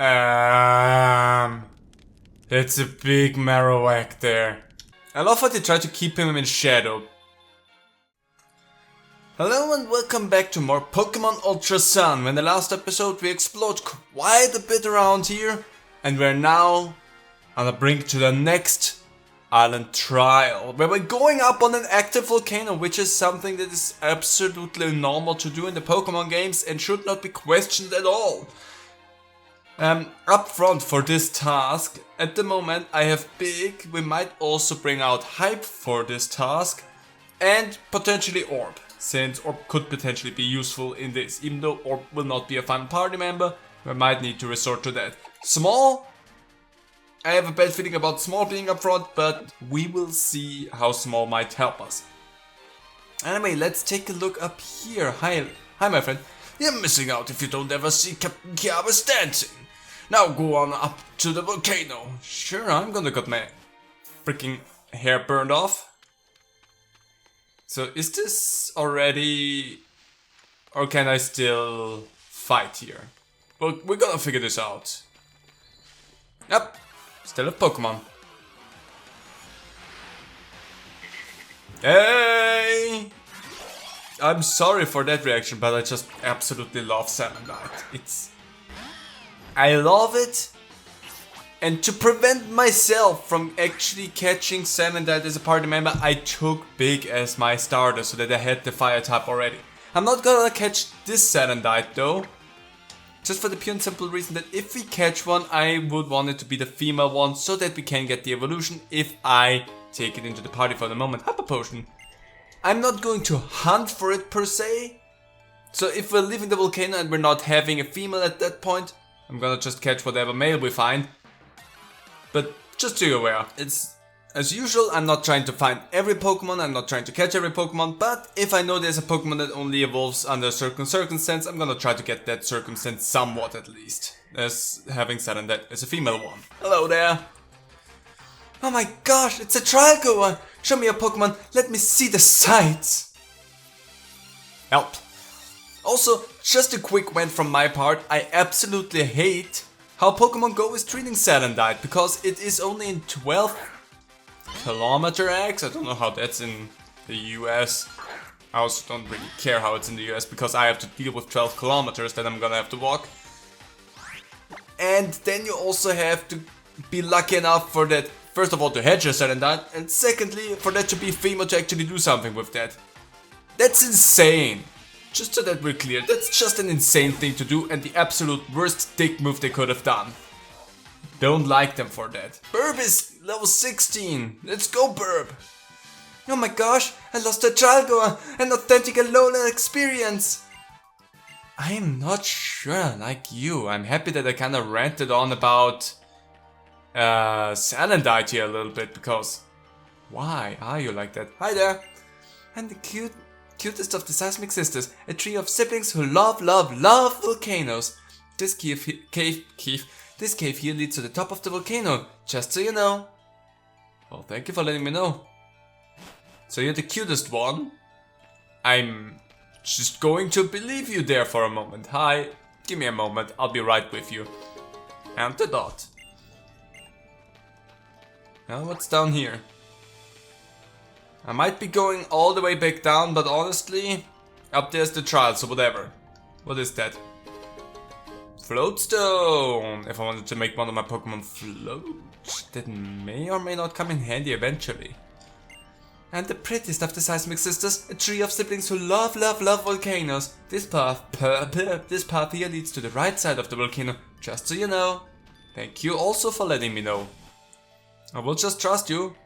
It's a big Marowak there. I love how they try to keep him in shadow. Hello and welcome back to more Pokémon Ultra Sun. In the last episode we explored quite a bit around here, and we're now on the brink to the next island trial, where we're going up on an active volcano, which is something that is absolutely normal to do in the Pokémon games and should not be questioned at all. Up front for this task, at the moment I have Big. We might also bring out Hype for this task, and potentially Orb, since Orb could potentially be useful in this. Even though Orb will not be a fun party member, we might need to resort to that. Small, I have a bad feeling about Small being up front, but we will see how Small might help us. Anyway, let's take a look up here. Hi my friend. You're missing out if you don't ever see Captain Kiabe's dancing. Now go on up to the volcano. Sure, I'm gonna get my freaking hair burned off. So is this already... or can I still fight here? Well, we're gonna figure this out. Yep, still a Pokemon. Hey! I'm sorry for that reaction, but I just absolutely love Salandite. I love it, and to prevent myself from actually catching Salandite as a party member, I took Big as my starter so that I had the fire type already. I'm not gonna catch this Salandite though, just for the pure and simple reason that if we catch one, I would want it to be the female one so that we can get the evolution if I take it into the party for the moment. Hyper Potion. I'm not going to hunt for it per se, so if we're leaving the volcano and we're not having a female at that point, I'm gonna just catch whatever male we find. But just so you're aware, it's as usual, I'm not trying to find every Pokemon, I'm not trying to catch every Pokemon, but if I know there's a Pokemon that only evolves under a certain circumstance, I'm gonna try to get that circumstance somewhat at least. As having said that as a female one. Hello there! Oh my gosh, it's a trial goer! Show me a Pokemon, let me see the sights! Help! Also, just a quick vent from my part, I absolutely hate how Pokemon Go is treating Salandite, because it is only in 12 kilometer X. I don't know how that's in the US. I also don't really care how it's in the US, because I have to deal with 12 kilometers that I'm gonna have to walk. And then you also have to be lucky enough for that, first of all, to hedge your Salandite, and secondly, for that to be female to actually do something with that. That's insane! Just so that we're clear, that's just an insane thing to do and the absolute worst dick move they could have done. Don't like them for that. Burb is level 16. Let's go, Burb. Oh my gosh, I lost a trial goer, an authentic Alola experience. I am not sure, like you. I'm happy that I kinda ranted on about Salandite here a little bit, because why are you like that? Hi there. I'm the cutest of the Seismic Sisters, a trio of siblings who love volcanoes. This cave here leads to the top of the volcano, just so you know. Well, thank you for letting me know. So you're the cutest one? I'm just going to believe you there for a moment. Hi, give me a moment, I'll be right with you. And the dot. Now what's down here? I might be going all the way back down, but honestly, up there's the trial, so whatever. What is that? Floatstone! If I wanted to make one of my Pokemon float, that may or may not come in handy eventually. And the prettiest of the Seismic Sisters, a trio of siblings who love volcanoes. This path here leads to the right side of the volcano, just so you know. Thank you also for letting me know. I will just trust you.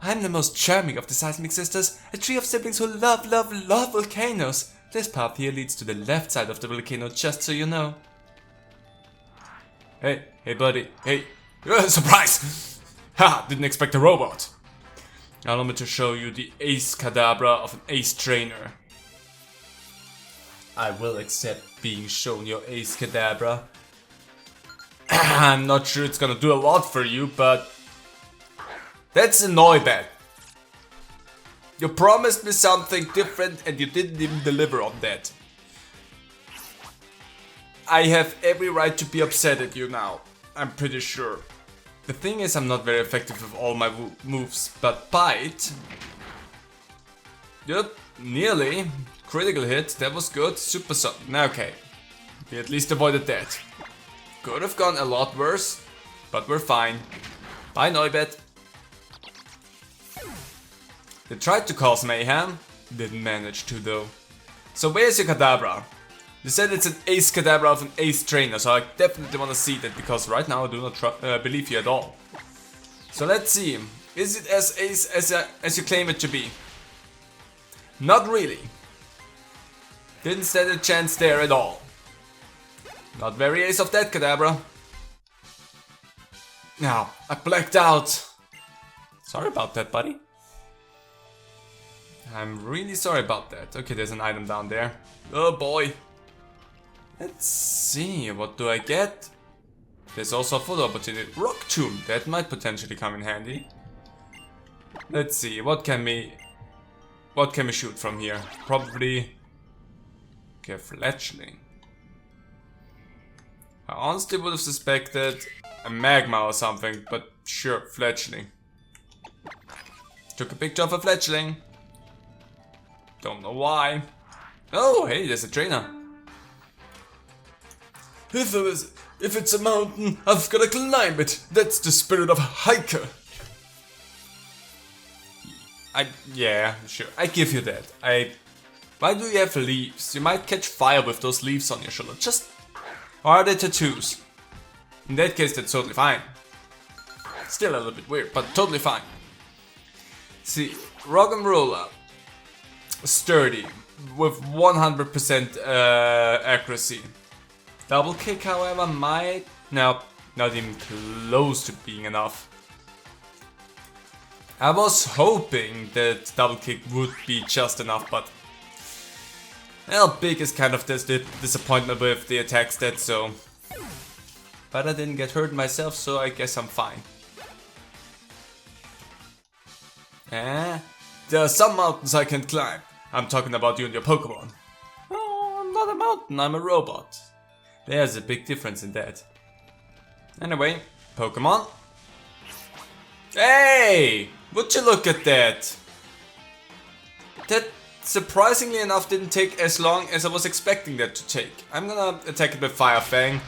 I'm the most charming of the Seismic Sisters, a trio of siblings who love volcanoes. This path here leads to the left side of the volcano, just so you know. Hey buddy, hey. Surprise! Ha! Didn't expect a robot. Allow me to show you the Ace Kadabra of an Ace Trainer. I will accept being shown your Ace Kadabra. I'm not sure it's gonna do a lot for you, but that's a Noibat. You promised me something different and you didn't even deliver on that. I have every right to be upset at you now. I'm pretty sure. The thing is, I'm not very effective with all my moves, but bite. Yep, nearly. Critical hit, that was good. Super okay. We at least avoided that. Could have gone a lot worse, but we're fine. Bye, Neubet. They tried to cause mayhem, didn't manage to though. So where's your Kadabra? They said it's an ace Kadabra of an ace trainer, so I definitely want to see that, because right now I do not believe you at all. So let's see, is it as ace as you claim it to be? Not really. Didn't stand a chance there at all. Not very ace of that Kadabra. Now, I blacked out. Sorry about that, buddy. I'm really sorry about that. Okay, there's an item down there. Oh boy. Let's see, what do I get? There's also a photo opportunity. Rock Tomb, that might potentially come in handy. Let's see, what can we shoot from here? Probably... okay, fletchling. I honestly would have suspected a magma or something, but sure, fletchling. Took a picture of a fletchling. Don't know why. Oh, hey, there's a trainer. If it's a mountain, I've gotta climb it. That's the spirit of a hiker. Yeah, sure, I give you that. Why do you have leaves? You might catch fire with those leaves on your shoulder. Or are they tattoos? In that case, that's totally fine. Still a little bit weird, but totally fine. See, rock and roller. Sturdy, with 100% accuracy. Double kick, however, might... no, not even close to being enough. I was hoping that double kick would be just enough, but... well, big is kind of the disappointment with the attack stat, so... but I didn't get hurt myself, so I guess I'm fine. There are some mountains I can climb. I'm talking about you and your Pokémon. Oh, I'm not a mountain, I'm a robot. There's a big difference in that. Anyway, Pokémon. Hey! Would you look at that? That, surprisingly enough, didn't take as long as I was expecting that to take. I'm gonna attack it with Fire Fang.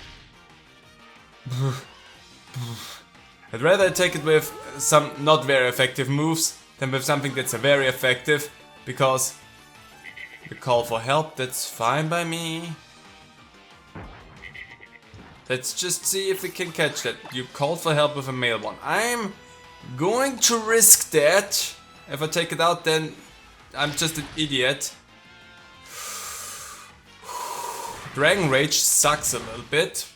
I'd rather attack it with some not very effective moves than with something that's very effective, because the call for help, that's fine by me. Let's just see if we can catch that. You called for help with a male one. I'm going to risk that. If I take it out, then I'm just an idiot. Dragon Rage sucks a little bit,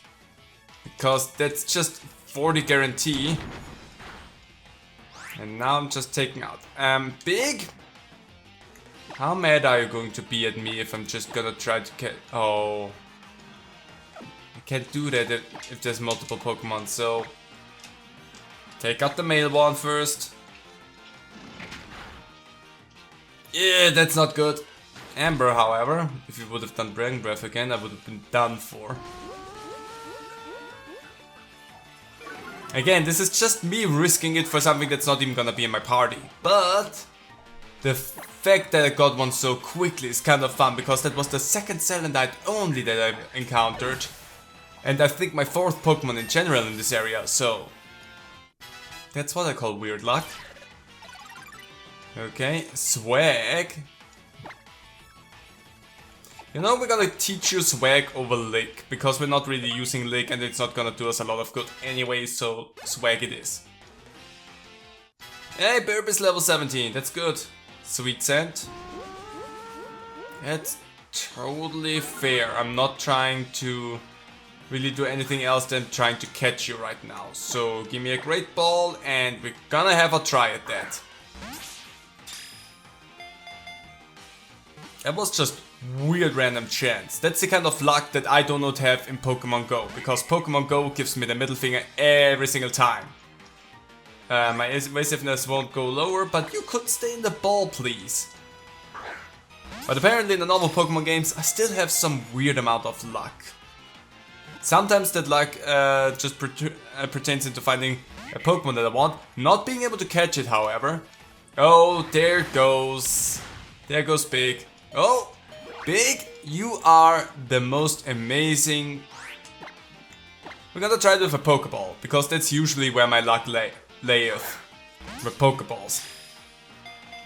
because that's just 40 guarantee. And now I'm just taking out. Big? How mad are you going to be at me if I'm just gonna try to catch... oh... I can't do that if there's multiple Pokemon, so... take out the male one first. Yeah, that's not good. Amber, however, if you would have done Dragon Breath again, I would have been done for. Again, this is just me risking it for something that's not even gonna be in my party. But the fact that I got one so quickly is kind of fun, because that was the second Salandite only that I've encountered. And I think my fourth Pokemon in general in this area, so... that's what I call weird luck. Okay, Swag. You know, we're gonna teach you Swag over Lick, because we're not really using Lick and it's not gonna do us a lot of good anyway, so Swag it is. Hey, Burb is level 17, that's good. Sweet Scent. That's totally fair. I'm not trying to really do anything else than trying to catch you right now. So give me a Great Ball and we're gonna have a try at that. That was just weird random chance. That's the kind of luck that I do not have in Pokemon Go, because Pokemon Go gives me the middle finger every single time. My evasiveness won't go lower, but you could stay in the ball, please. But apparently in the normal Pokemon games I still have some weird amount of luck. Sometimes that luck just pertains into finding a Pokemon that I want, not being able to catch it, however. Oh, there goes. There goes Big. Oh, Big, you are the most amazing. We're gonna try it with a Pokeball, because that's usually where my luck layeth. With Pokeballs.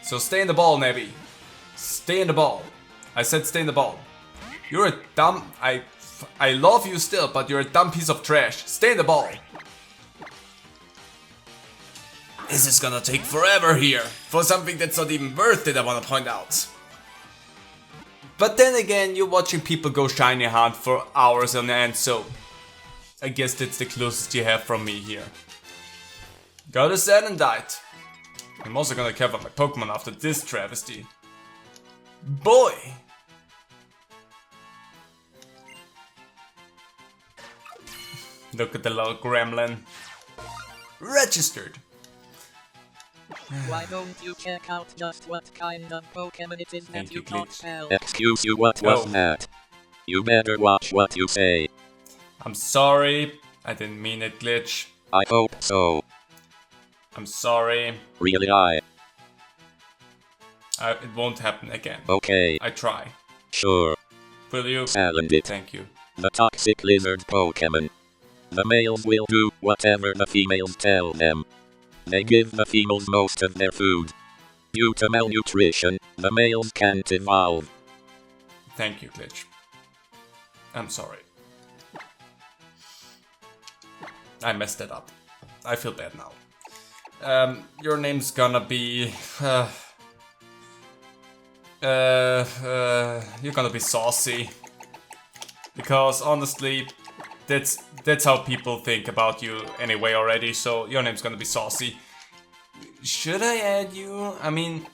So stay in the ball, Nebby. Stay in the ball. I said stay in the ball. You're a dumb... I love you still, but you're a dumb piece of trash. Stay in the ball. This is gonna take forever here. For something that's not even worth it, I wanna point out. But then again, you're watching people go shiny hunt for hours on end, so... I guess that's the closest you have from me here. Got a Salandite. I'm also gonna cover my Pokemon after this travesty. Boy! Look at the little gremlin. Registered. Why don't you check out just what kind of Pokemon it is that you can't tell? Excuse you, what was that? You better watch what you say. I'm sorry. I didn't mean it, Glitch. I hope so. I'm sorry. Really, It won't happen again. Okay. I try. Sure. Will you? Salandit. Thank you. The toxic lizard Pokemon. The males will do whatever the females tell them. They give the females most of their food. Due to malnutrition, the males can't evolve. Thank you, Glitch. I'm sorry. I messed it up. I feel bad now. Your name's gonna be... you're gonna be Saucy. Because honestly, that's how people think about you anyway already, so your name's gonna be Saucy. Should I add you? I mean,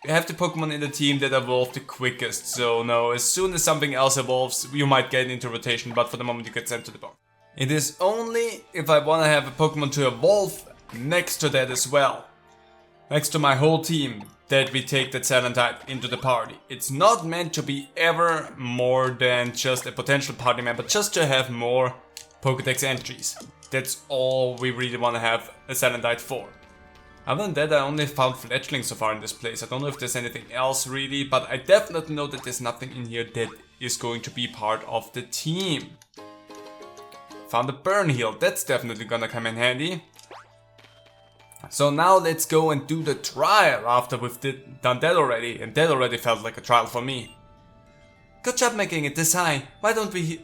you have the Pokemon in the team that evolve the quickest, so no, as soon as something else evolves, you might get into rotation, but for the moment you get sent to the bone. It is only if I wanna have a Pokemon to evolve next to that as well. Next to my whole team, that we take that Salandite into the party. It's not meant to be ever more than just a potential party member, just to have more Pokédex entries. That's all we really want to have a Salandite for. Other than that, I only found fledglings so far in this place. I don't know if there's anything else really, but I definitely know that there's nothing in here that is going to be part of the team. Found a burn heal, that's definitely gonna come in handy. So now let's go and do the trial after we've done that already, and that already felt like a trial for me. Good job making it this high. Why don't we...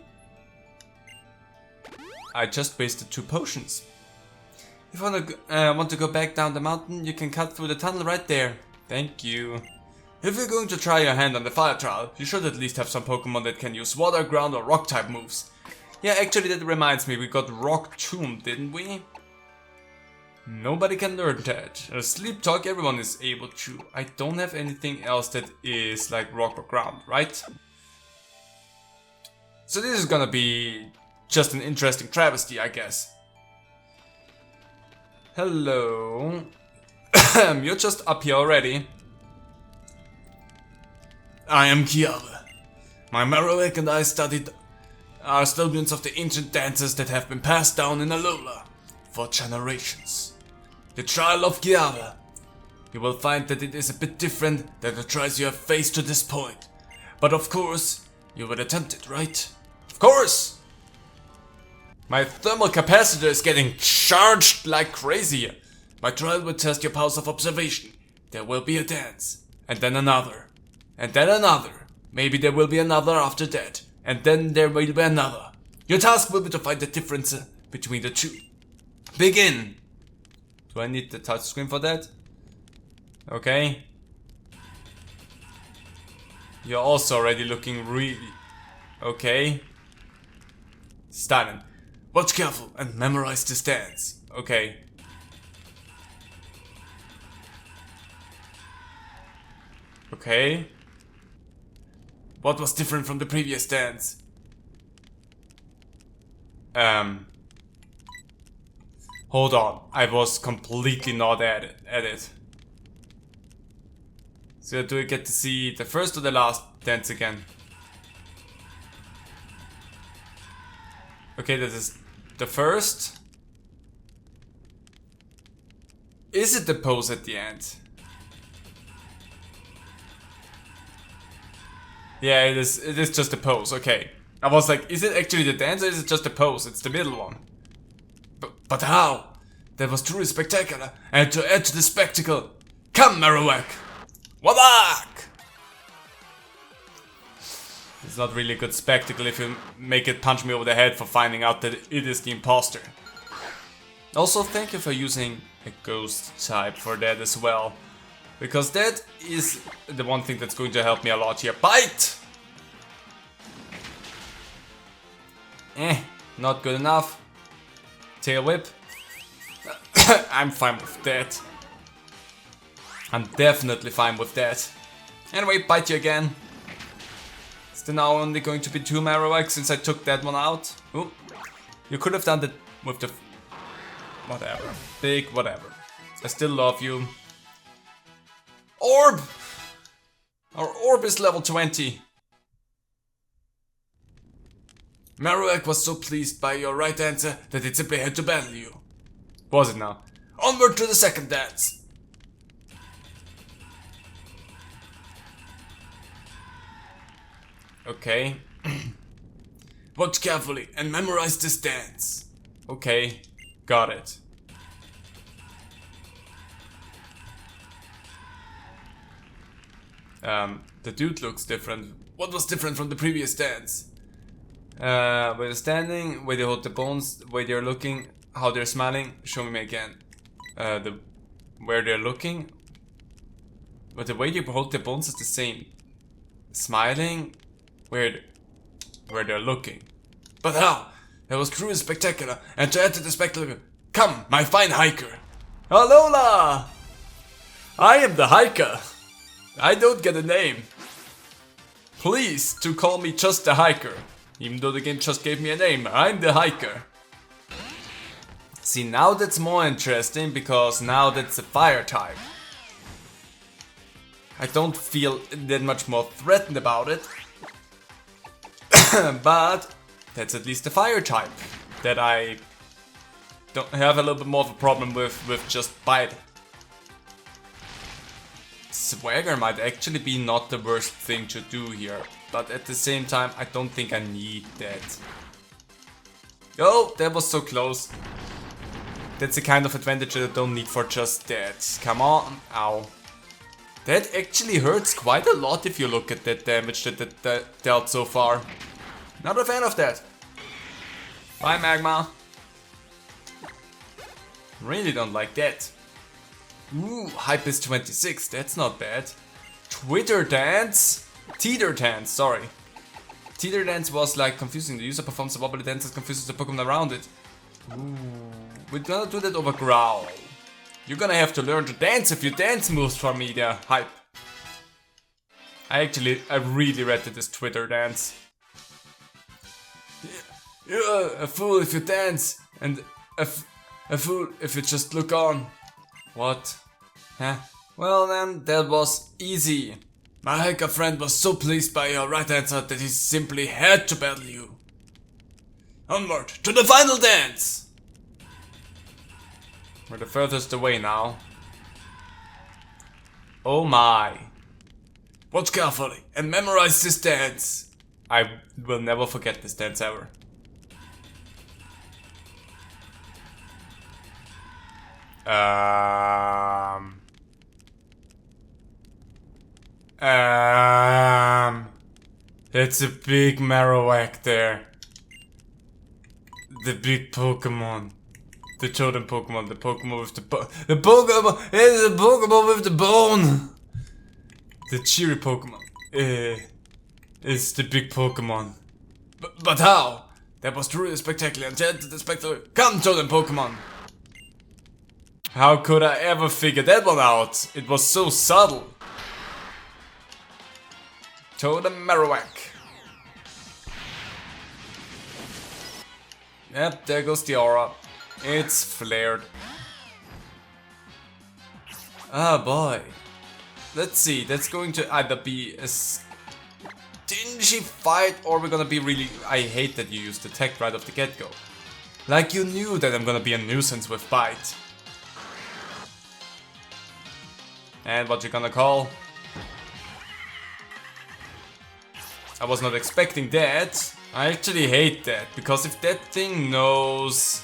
I just wasted 2 potions. If you want to go back down the mountain, you can cut through the tunnel right there. Thank you. If you're going to try your hand on the fire trial, you should at least have some Pokemon that can use water, ground or rock type moves. Yeah, actually that reminds me, we got Rock Tomb, didn't we? Nobody can learn that. Sleep Talk everyone is able to. I don't have anything else that is like rock or ground, right? So this is gonna be just an interesting travesty, I guess. Hello. You're just up here already. I am Kiara. My Marowak and I are students of the ancient dances that have been passed down in Alola for generations. The trial of Kiara. You will find that it is a bit different than the trials you have faced to this point. But of course, you will attempt it, right? Of course! My thermal capacitor is getting charged like crazy. My trial will test your powers of observation. There will be a dance, and then another, and then another. Maybe there will be another after that, and then there will be another. Your task will be to find the difference between the two. Begin! Do I need the touchscreen for that? Okay. You're also already looking really... Okay. Starting. Watch careful and memorize the stance. Okay. Okay. What was different from the previous stance? Hold on, I was completely not at it. So do I get to see the first or the last dance again? Okay, this is the first. Is it the pose at the end? Yeah, it is. It is just a pose. Okay. I was like, is it actually the dance or is it just a pose? It's the middle one. But how? That was truly spectacular. And to add to the spectacle, come Marowak! Wabak! It's not really a good spectacle if you make it punch me over the head for finding out that it is the imposter. Also, thank you for using a ghost type for that as well. Because that is the one thing that's going to help me a lot here. Bite! Not good enough. Tail whip. I'm fine with that. I'm definitely fine with that. Anyway, bite you again. Is there now only going to be 2 Marowak since I took that one out? Ooh. You could have done that with the... whatever. Big whatever. I still love you. Orb! Our orb is level 20. Marowak was so pleased by your right answer that it simply had to battle you. Was it now? Onward to the second dance! Okay. Watch carefully and memorize this dance. Okay, got it. The dude looks different. What was different from the previous dance? Where they're standing, where they hold the bones, where they're looking, how they're smiling. Show me again. Where they're looking. But the way they hold the bones is the same. Smiling, where they're looking. But how? That was truly spectacular. And to add to the spectacle, come, my fine hiker. Alola! I am the hiker. I don't get a name. Please to call me just the hiker. Even though the game just gave me a name. I'm the hiker. See, now that's more interesting because now that's a fire type. I don't feel that much more threatened about it. But that's at least a fire type that I don't have a little bit more of a problem with just bite. Swagger might actually be not the worst thing to do here, but at the same time I don't think I need that. Oh, that was so close. That's the kind of advantage that I don't need for just that. Come on, ow. That actually hurts quite a lot if you look at that damage that dealt so far. Not a fan of that. Bye, Magma. Really don't like that. Ooh, hype is 26, that's not bad. Twitter dance? Teeter dance, sorry. Teeter dance was like confusing. The user performs a wobbly dance that confuses the Pokémon around it. Ooh, we're gonna do that over Growl. You're gonna have to learn to dance a few dance moves for me there, hype. I really read this Twitter dance. You're a fool if you dance, and a fool if you just look on. What? Huh? Well then, that was easy. My hiker friend was so pleased by your right answer that he simply had to battle you. Onward to the final dance! We're the furthest away now. Oh my. Watch carefully and memorize this dance. I will never forget this dance ever. It's a big Marowak there. The big Pokemon. The chosen Pokemon. The Pokemon with the Pokemon. It's a Pokemon with the bone. The cheery Pokemon. It's the big Pokemon. But how? That was truly spectacular. And the spectacular. Come, chosen Pokemon. How could I ever figure that one out? It was so subtle. Totem Marowak. Yep, there goes the aura. It's flared. Ah boy. Let's see, that's going to either be a stingy squishy fight, or we're gonna be really... I hate that you used attack right off the get-go. Like you knew that I'm gonna be a nuisance with bite. And what you gonna call? I was not expecting that. I actually hate that, because if that thing knows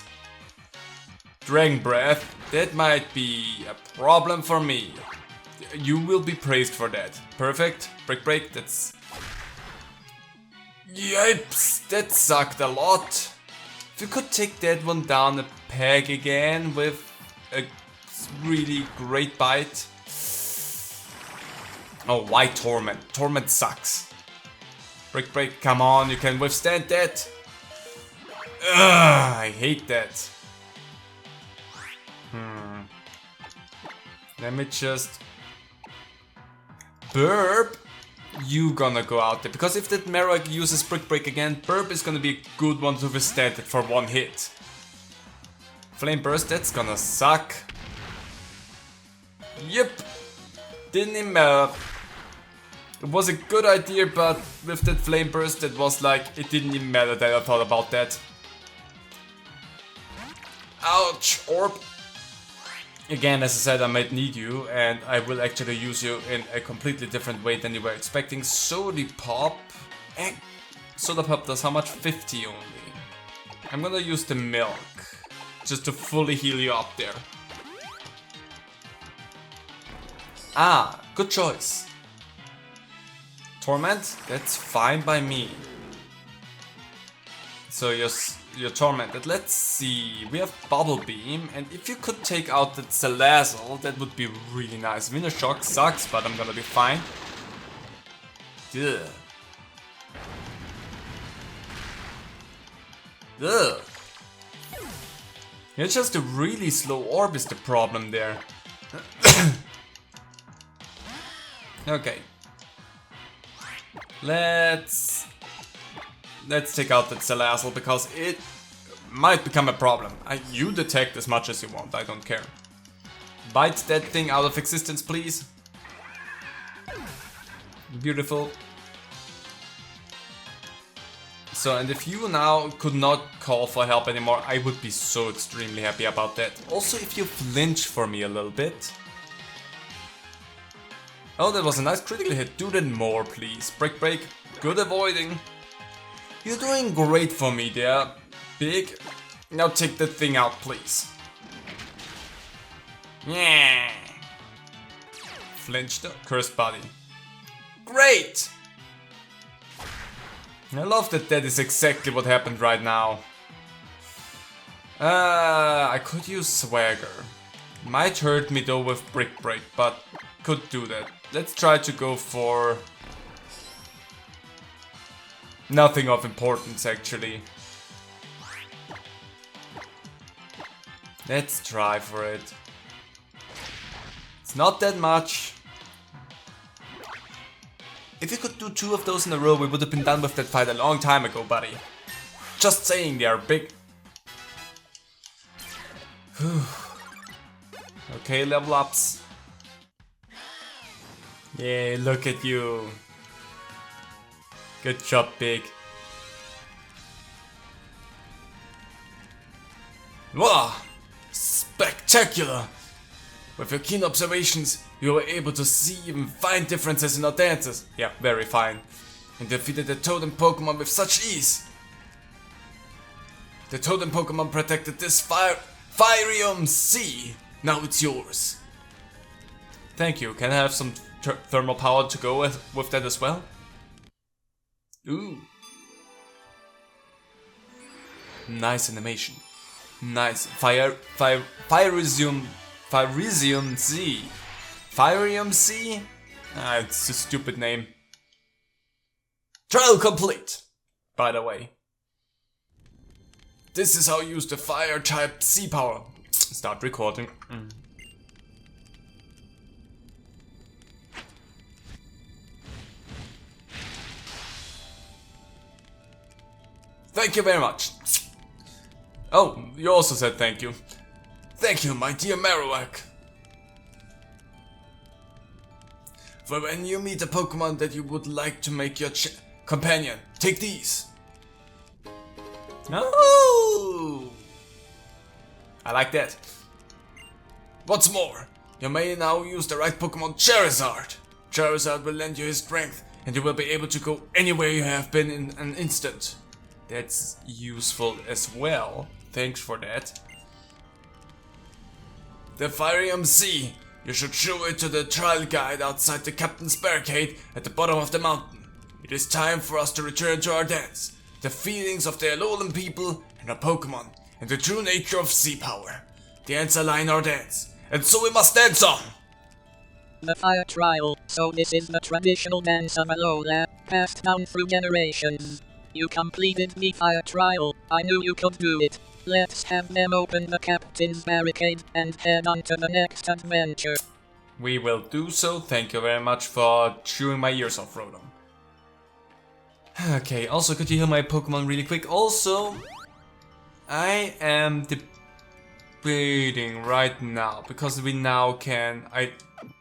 Dragon Breath, that might be a problem for me. You will be praised for that. Perfect. Break, that's... Yipes, that sucked a lot. If you could take that one down a peg again with a really great bite. Oh, why Torment? Torment sucks. Break, come on, you can withstand that. Ugh, I hate that. Let me just... Burp, you gonna go out there. Because if that Marowak uses Break again, Burp is gonna be a good one to withstand it for one hit. Flame Burst, that's gonna suck. Yep, didn't even matter. It was a good idea, but with that Flame Burst, it was like, it didn't even matter that I thought about that. Ouch, Orb. Again, as I said, I might need you, and I will actually use you in a completely different way than you were expecting. Soda Pop. Soda Pop does how much? 50 only. I'm gonna use the milk, just to fully heal you up there. Ah, good choice. Torment, that's fine by me. So you're tormented. Let's see, we have Bubble Beam, and if you could take out that Salazzle, that would be really nice. Winter Shock sucks, but I'm gonna be fine. Ugh. Ugh. It's just a really slow orb is the problem there. Okay. Let's take out that Salazzle, because it might become a problem. You detect as much as you want, I don't care. Bite that thing out of existence, please. Beautiful. So, and if you now could not call for help anymore, I would be so extremely happy about that. Also, if you flinch for me a little bit. Oh, that was a nice critical hit. Do that more, please. Break. Good avoiding. You're doing great for me there, Big. Now take that thing out, please. Yeah. Flinched. Cursed body. Great! I love that that is exactly what happened right now. I could use Swagger. Might hurt me though with Break, but could do that. Let's try to go for... nothing of importance, actually. Let's try for it. It's not that much. If you could do 2 of those in a row, we would have been done with that fight a long time ago, buddy. Just saying, they are big. Okay, level ups. Yeah, look at you. Good job, Big. Wow! Spectacular! With your keen observations, you were able to see even fine differences in our dances. Yeah, very fine. And defeated the totem Pokemon with such ease. The totem Pokemon protected this Firium Sea. Now it's yours. Thank you. Can I have some thermal power to go with that as well? Ooh. Nice animation. Nice. Firium Z. Firium Z? Ah, it's a stupid name. Trial complete, by the way. This is how you use the fire type C power. Start recording. Thank you very much. Oh, you also said thank you. Thank you, my dear Marowak. For when you meet a Pokemon that you would like to make your Companion, take these. Oh! I like that. What's more, you may now use the right Pokemon Charizard. Charizard will lend you his strength, and you will be able to go anywhere you have been in an instant. That's useful as well. Thanks for that. The Firium Sea. You should show it to the trial guide outside the captain's barricade at the bottom of the mountain. It is time for us to return to our dance. The feelings of the Alolan people and our Pokemon, and the true nature of sea power. The ants align our dance, and so we must dance on! The fire trial. So this is the traditional dance of Alola, passed down through generations. You completed the fire trial. I knew you could do it. Let's have them open the captain's barricade and head on to the next adventure. We will do so. Thank you very much for chewing my ears off, Rotom. Okay, also could you heal my Pokemon really quick? Also, I am debating right now, because we now can...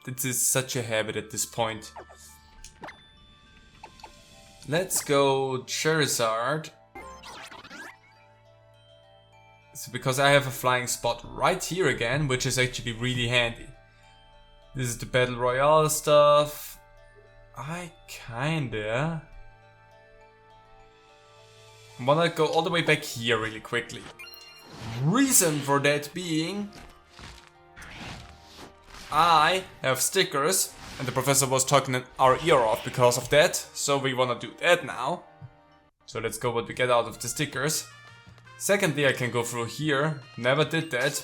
This is such a habit at this point. Let's go Charizard. So because I have a flying spot right here again, which is actually really handy. This is the Battle Royale stuff. I wanna go all the way back here really quickly. Reason for that being, I have stickers, and the professor was talking our ear off because of that, so we wanna do that now. So let's go what we get out of the stickers. Secondly, I can go through here, never did that.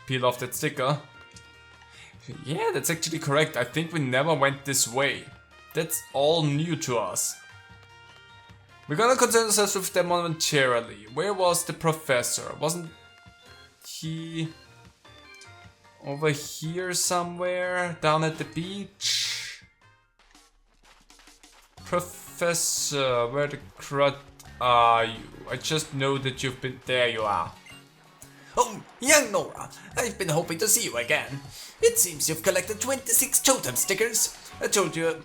Peel off that sticker. Yeah, that's actually correct, I think we never went this way. That's all new to us. We're gonna concern ourselves with them momentarily. Where was the professor? Wasn't he over here somewhere? Down at the beach? Professor, where the crud are you? I just know that you've been... There you are. Oh, young Nora, I've been hoping to see you again. It seems you've collected 26 totem stickers. I told you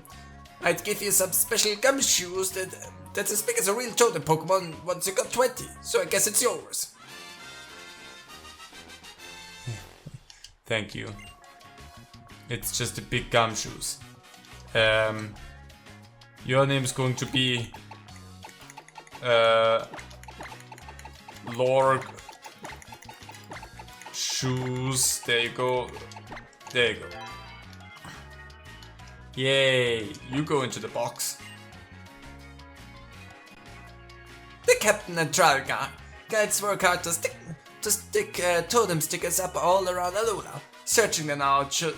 I'd give you some special gumshoes that's as big as a real totem Pokemon once you got 20, so I guess it's yours. Thank you. It's just a big gumshoes. Your name is going to be Lord Shoes. There you go. There you go. Yay! You go into the box. The captain and trial guides work hard to stick totem stickers up all around Alola. Searching them out should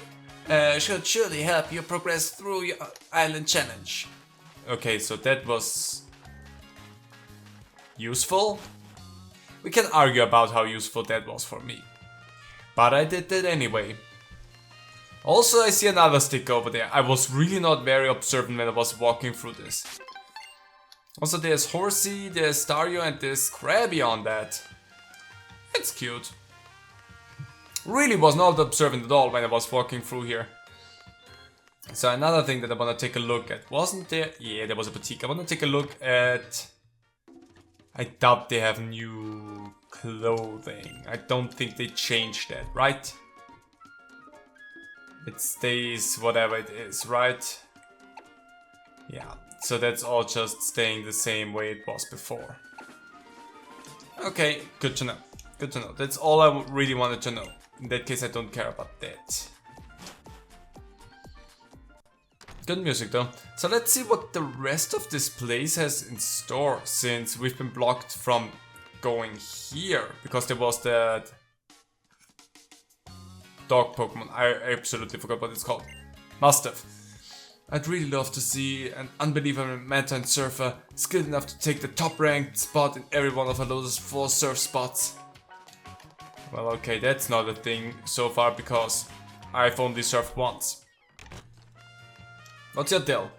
surely help you progress through your island challenge. Okay, so that was useful. We can argue about how useful that was for me, but I did that anyway. Also, I see another sticker over there. I was really not very observant when I was walking through this. Also, there's Horsey, there's Stario, and there's Krabby on that. It's cute. Really was not observant at all when I was walking through here. So another thing that I want to take a look at. Wasn't there? Yeah, there was a boutique. I want to take a look at... I doubt they have new clothing. I don't think they changed that, right? It stays whatever it is, right? Yeah, so that's all just staying the same way it was before. Okay, good to know. Good to know. That's all I really wanted to know. In that case, I don't care about that. Good music though. So let's see what the rest of this place has in store, since we've been blocked from going here because there was that dog Pokemon. I absolutely forgot what it's called. Mastiff. I'd really love to see an unbelievable meta and surfer skilled enough to take the top ranked spot in every one of Alola's 4 surf spots. Well, okay, that's not a thing so far because I've only surfed once. What's your deal?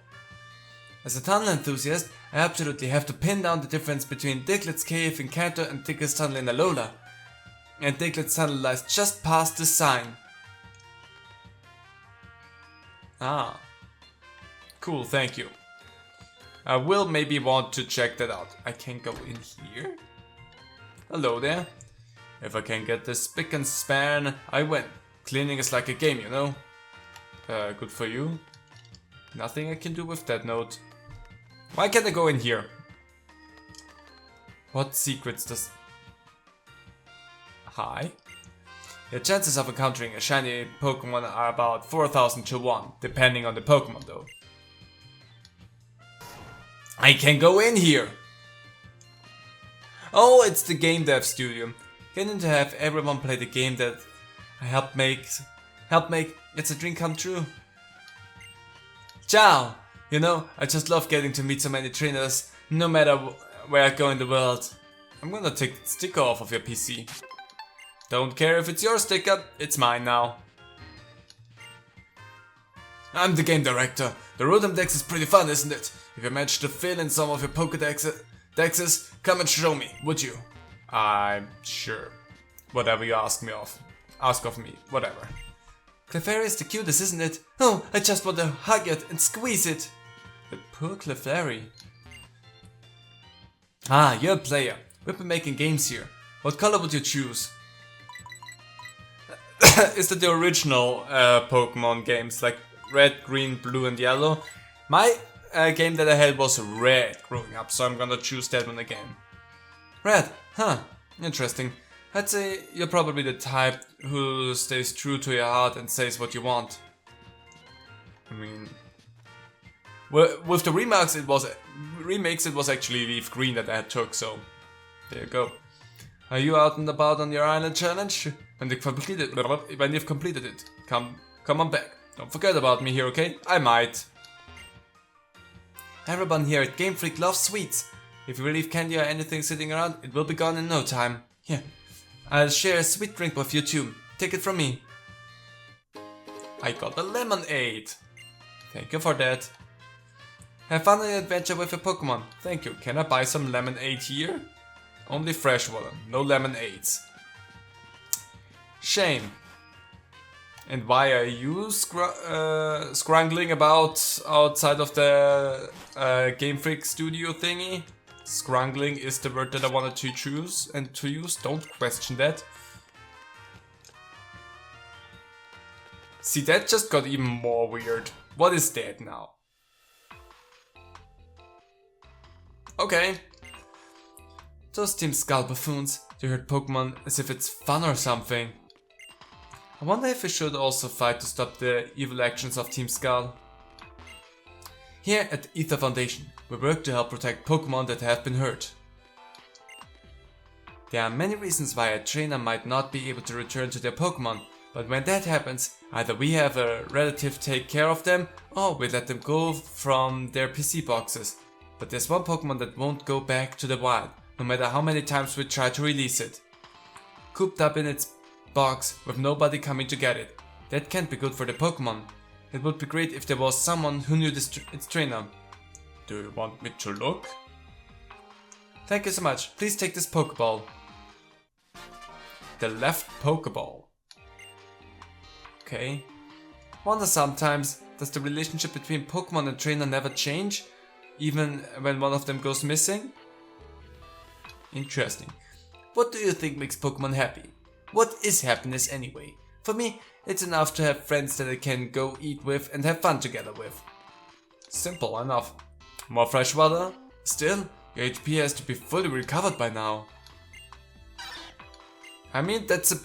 As a tunnel enthusiast, I absolutely have to pin down the difference between Diglett's Cave in Kanto and Diglett's Tunnel in Alola. And Diglett's Tunnel lies just past the sign. Ah. Cool, thank you. I will maybe want to check that out. I can go in here. Hello there. If I can get this spick and span, I win. Cleaning is like a game, you know. Good for you. Nothing I can do with that note. Why can't I go in here? What secrets does... Hi? Your chances of encountering a shiny Pokemon are about 4,000 to 1, depending on the Pokemon though. I can go in here! Oh, it's the game dev studio. Getting to have everyone play the game that I helped make, it's a dream come true. Ciao! You know, I just love getting to meet so many trainers, no matter where I go in the world. I'm gonna take the sticker off of your PC. Don't care if it's your sticker, it's mine now. I'm the game director. The Rotom Dex is pretty fun, isn't it? If you manage to fill in some of your Pokédexes, come and show me, would you? I'm sure. Whatever you ask of me, whatever. Clefairy is the cutest, isn't it? Oh, I just want to hug it and squeeze it. The poor Clefairy. Ah, you're a player. We've been making games here. What color would you choose? Is that the original Pokemon games, like red, green, blue and yellow? My game that I had was red growing up, so I'm gonna choose that one again. Red, huh, interesting. I'd say you're probably the type who stays true to your heart and says what you want. I mean... with the remakes it was actually Leaf Green that I took, so... There you go. Are you out and about on your island challenge? When you've completed it, come on back. Don't forget about me here, okay? I might. Everyone here at Game Freak loves sweets. If you leave candy or anything sitting around, it will be gone in no time. Here, I'll share a sweet drink with you too. Take it from me. I got a lemonade. Thank you for that. Have fun on your adventure with your Pokemon. Thank you. Can I buy some lemonade here? Only fresh water, no lemonades. Shame. And why are you scrangling about outside of the Game Freak studio thingy? Scrangling is the word that I wanted to choose and to use. Don't question that. See, that just got even more weird. What is that now? Okay. Those Team Skull buffoons, they hurt Pokemon as if it's fun or something. I wonder if we should also fight to stop the evil actions of Team Skull. Here at the Ether Foundation, we work to help protect Pokemon that have been hurt. There are many reasons why a trainer might not be able to return to their Pokemon, but when that happens, either we have a relative take care of them, or we let them go from their PC boxes. But there's one Pokemon that won't go back to the wild, no matter how many times we try to release it. Cooped up in its box with nobody coming to get it. That can't be good for the Pokemon. It would be great if there was someone who knew its trainer. Do you want me to look? Thank you so much. Please take this Pokeball. The left Pokeball. Okay. Wonder sometimes, does the relationship between Pokemon and trainer never change? Even when one of them goes missing? Interesting. What do you think makes Pokemon happy? What is happiness anyway? For me, it's enough to have friends that I can go eat with and have fun together with. Simple enough. More fresh water? Still, your HP has to be fully recovered by now. I mean, that's a...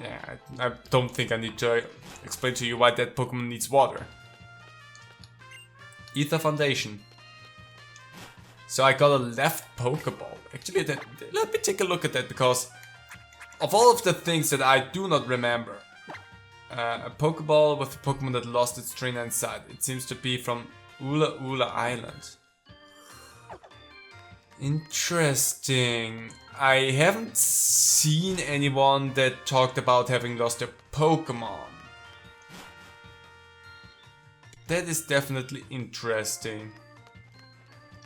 Yeah, I don't think I need to explain to you why that Pokemon needs water. Ether Foundation. So I got a left Pokeball. Actually, let me take a look at that, because of all of the things that I do not remember, a Pokeball with a Pokemon that lost its trainer inside. It seems to be from Ula Ula Island. Interesting. I haven't seen anyone that talked about having lost their Pokemon. That is definitely interesting.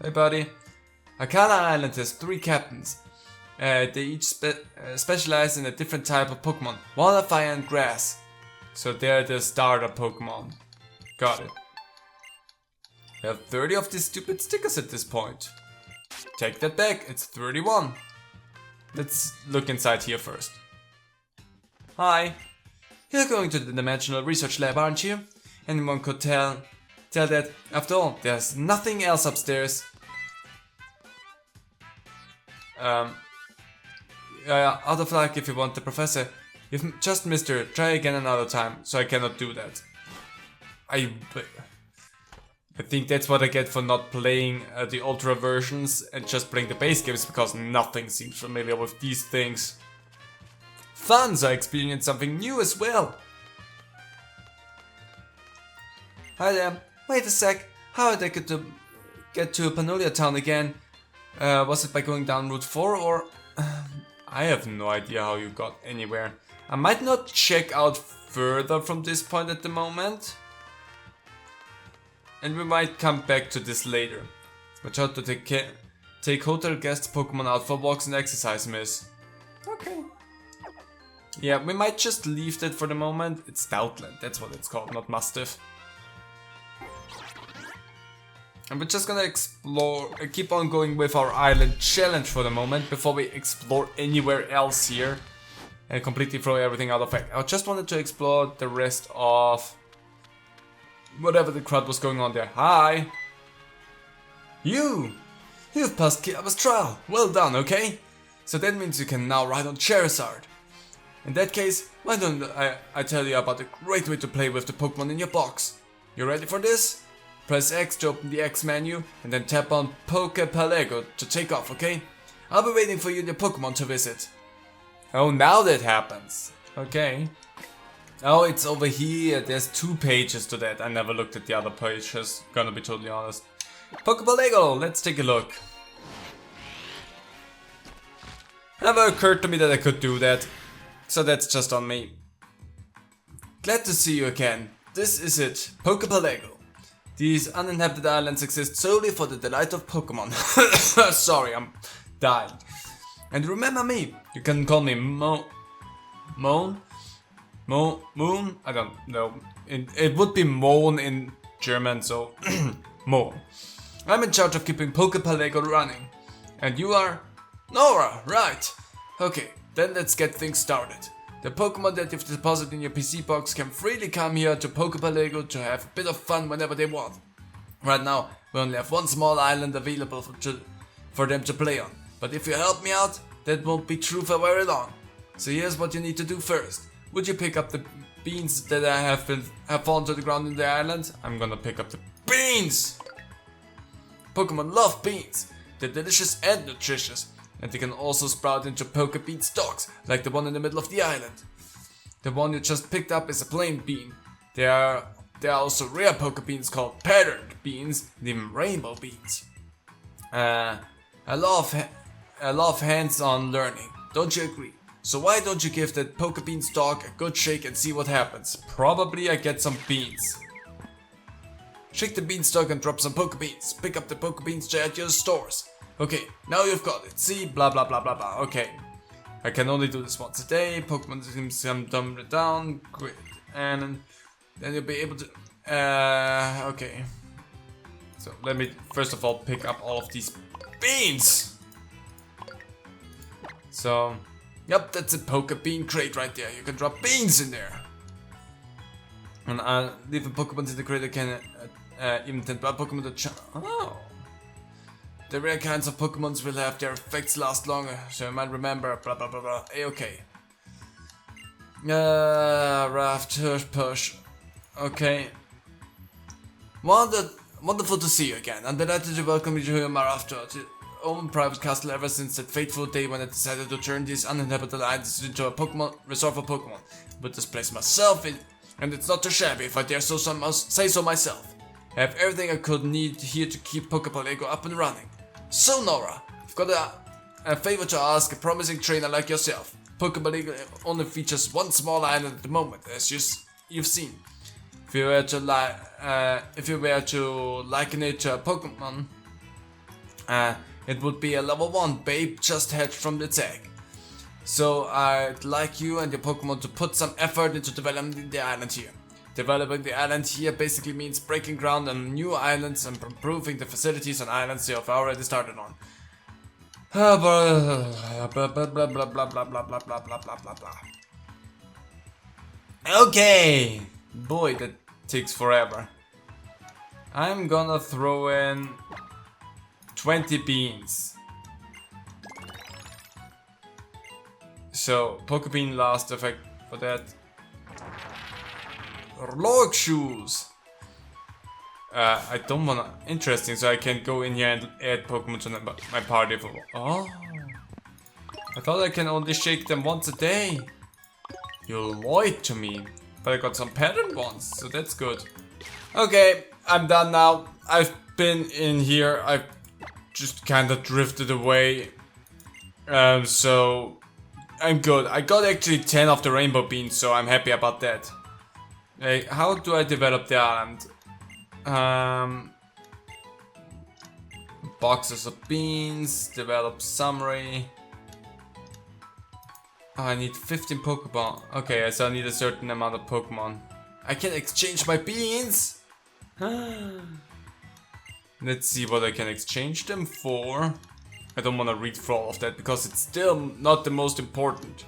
Hey buddy. Arcana Island has 3 captains. They each specialize in a different type of Pokemon. Water, Fire and Grass. So they're the starter Pokemon. Got it. We have 30 of these stupid stickers at this point. Take that back, it's 31. Let's look inside here first. Hi. You're going to the Dimensional Research Lab, aren't you? Anyone could tell that, after all, there's nothing else upstairs. Yeah, out of luck if you want the professor. You've just missed her. Try again another time, so I cannot do that. I think that's what I get for not playing the Ultra versions and just playing the base games, because nothing seems familiar with these things. Fun, so I experienced something new as well. Hi there. Wait a sec. How did I get to Panolia Town again? Was it by going down Route 4 or... I have no idea how you got anywhere. I might not check out further from this point at the moment. And we might come back to this later. Watch out to take hotel guests Pokemon out for walks and exercise, miss. Okay. Yeah, we might just leave that for the moment. It's Stoutland, that's what it's called, not Mastiff. And we're just gonna explore, keep on going with our island challenge for the moment before we explore anywhere else here and completely throw everything out of whack. I just wanted to explore the rest of whatever the crowd was going on there. Hi! You've passed Kiaba's trial. Well done, okay? So that means you can now ride on Charizard. In that case, why don't I tell you about a great way to play with the Pokemon in your box. You ready for this? Press X to open the X menu and then tap on Poképalego to take off, okay? I'll be waiting for you in your Pokemon to visit. Oh, now that happens. Okay. Oh, it's over here. There's 2 pages to that. I never looked at the other pages, gonna be totally honest. Poképalego, let's take a look. Never occurred to me that I could do that. So that's just on me. Glad to see you again. This is it, Poképalego. These uninhabited islands exist solely for the delight of Pokemon. Sorry, I'm dying. And remember me, you can call me Moon? I don't know. It would be Moon in German, so Moon. I'm in charge of keeping Poképalego running. And you are? Nora, right. Okay, then let's get things started. The Pokemon that you've deposited in your PC box can freely come here to Poképalego to have a bit of fun whenever they want. Right now, we only have one small island available for them to play on. But if you help me out, that won't be true for very long. So here's what you need to do first. Would you pick up the beans that I have fallen to the ground in the island? I'm gonna pick up the beans! Pokemon love beans. They're delicious and nutritious. And they can also sprout into Poké Bean stalks, like the one in the middle of the island. The one you just picked up is a plain bean. There are also rare Poké Beans called patterned beans, and even rainbow beans. I love hands-on learning, don't you agree? So why don't you give that Poké Bean stalk a good shake and see what happens? Probably I get some beans. Shake the beanstalk and drop some Poké Beans. Pick up the Poké Beans at your stores. Okay, now you've got it. See, blah blah blah blah blah. Okay, I can only do this once a day. Pokemon seems to dumb it down. Great, and then you'll be able to. Okay. So let me first of all pick up all of these beans. So, yep, that's a Poké Bean crate right there. You can drop beans in there. And leave a Pokemon in the crate that can even tempt Pokemon to Oh. The rare kinds of Pokemons will have their effects last longer, so you might remember blah blah blah blah. Okay. Raft, push. Okay. Wonderful to see you again. I'm delighted to welcome you to my Raft, own private castle ever since that fateful day when I decided to turn these uninhabited islands into a Pokemon resort for Pokemon. But this place myself, and it's not too shabby if I dare say so myself. I have everything I could need here to keep Poképalego up and running. So Nora, I've got a favor to ask a promising trainer like yourself. Poképalego only features one small island at the moment, as you've seen. If you were to liken it to a Pokemon, it would be a level 1 babe just hatched from its egg. So I'd like you and your Pokemon to put some effort into developing the island here. Developing the island here basically means breaking ground on new islands and improving the facilities on islands you have already started on. Blah blah blah blah blah blah blah blah blah blah blah blah blah blah. Okay, boy, that takes forever. I'm gonna throw in 20 beans. So, Pokebean last effect for that. Log shoes! I don't wanna... Interesting, so I can go in here and add Pokemon to my party for... Oh! I thought I can only shake them once a day. You lied to me. But I got some pattern ones, so that's good. Okay, I'm done now. I've been in here. I've just kinda drifted away. So... I'm good. I got actually 10 of the rainbow beans, so I'm happy about that. Hey, how do I develop the island? Boxes of beans, develop summary. Oh, I need 15 Pokemon. Okay, so I need a certain amount of Pokemon. I can exchange my beans! Let's see what I can exchange them for. I don't want to read through all of that because it's still not the most important.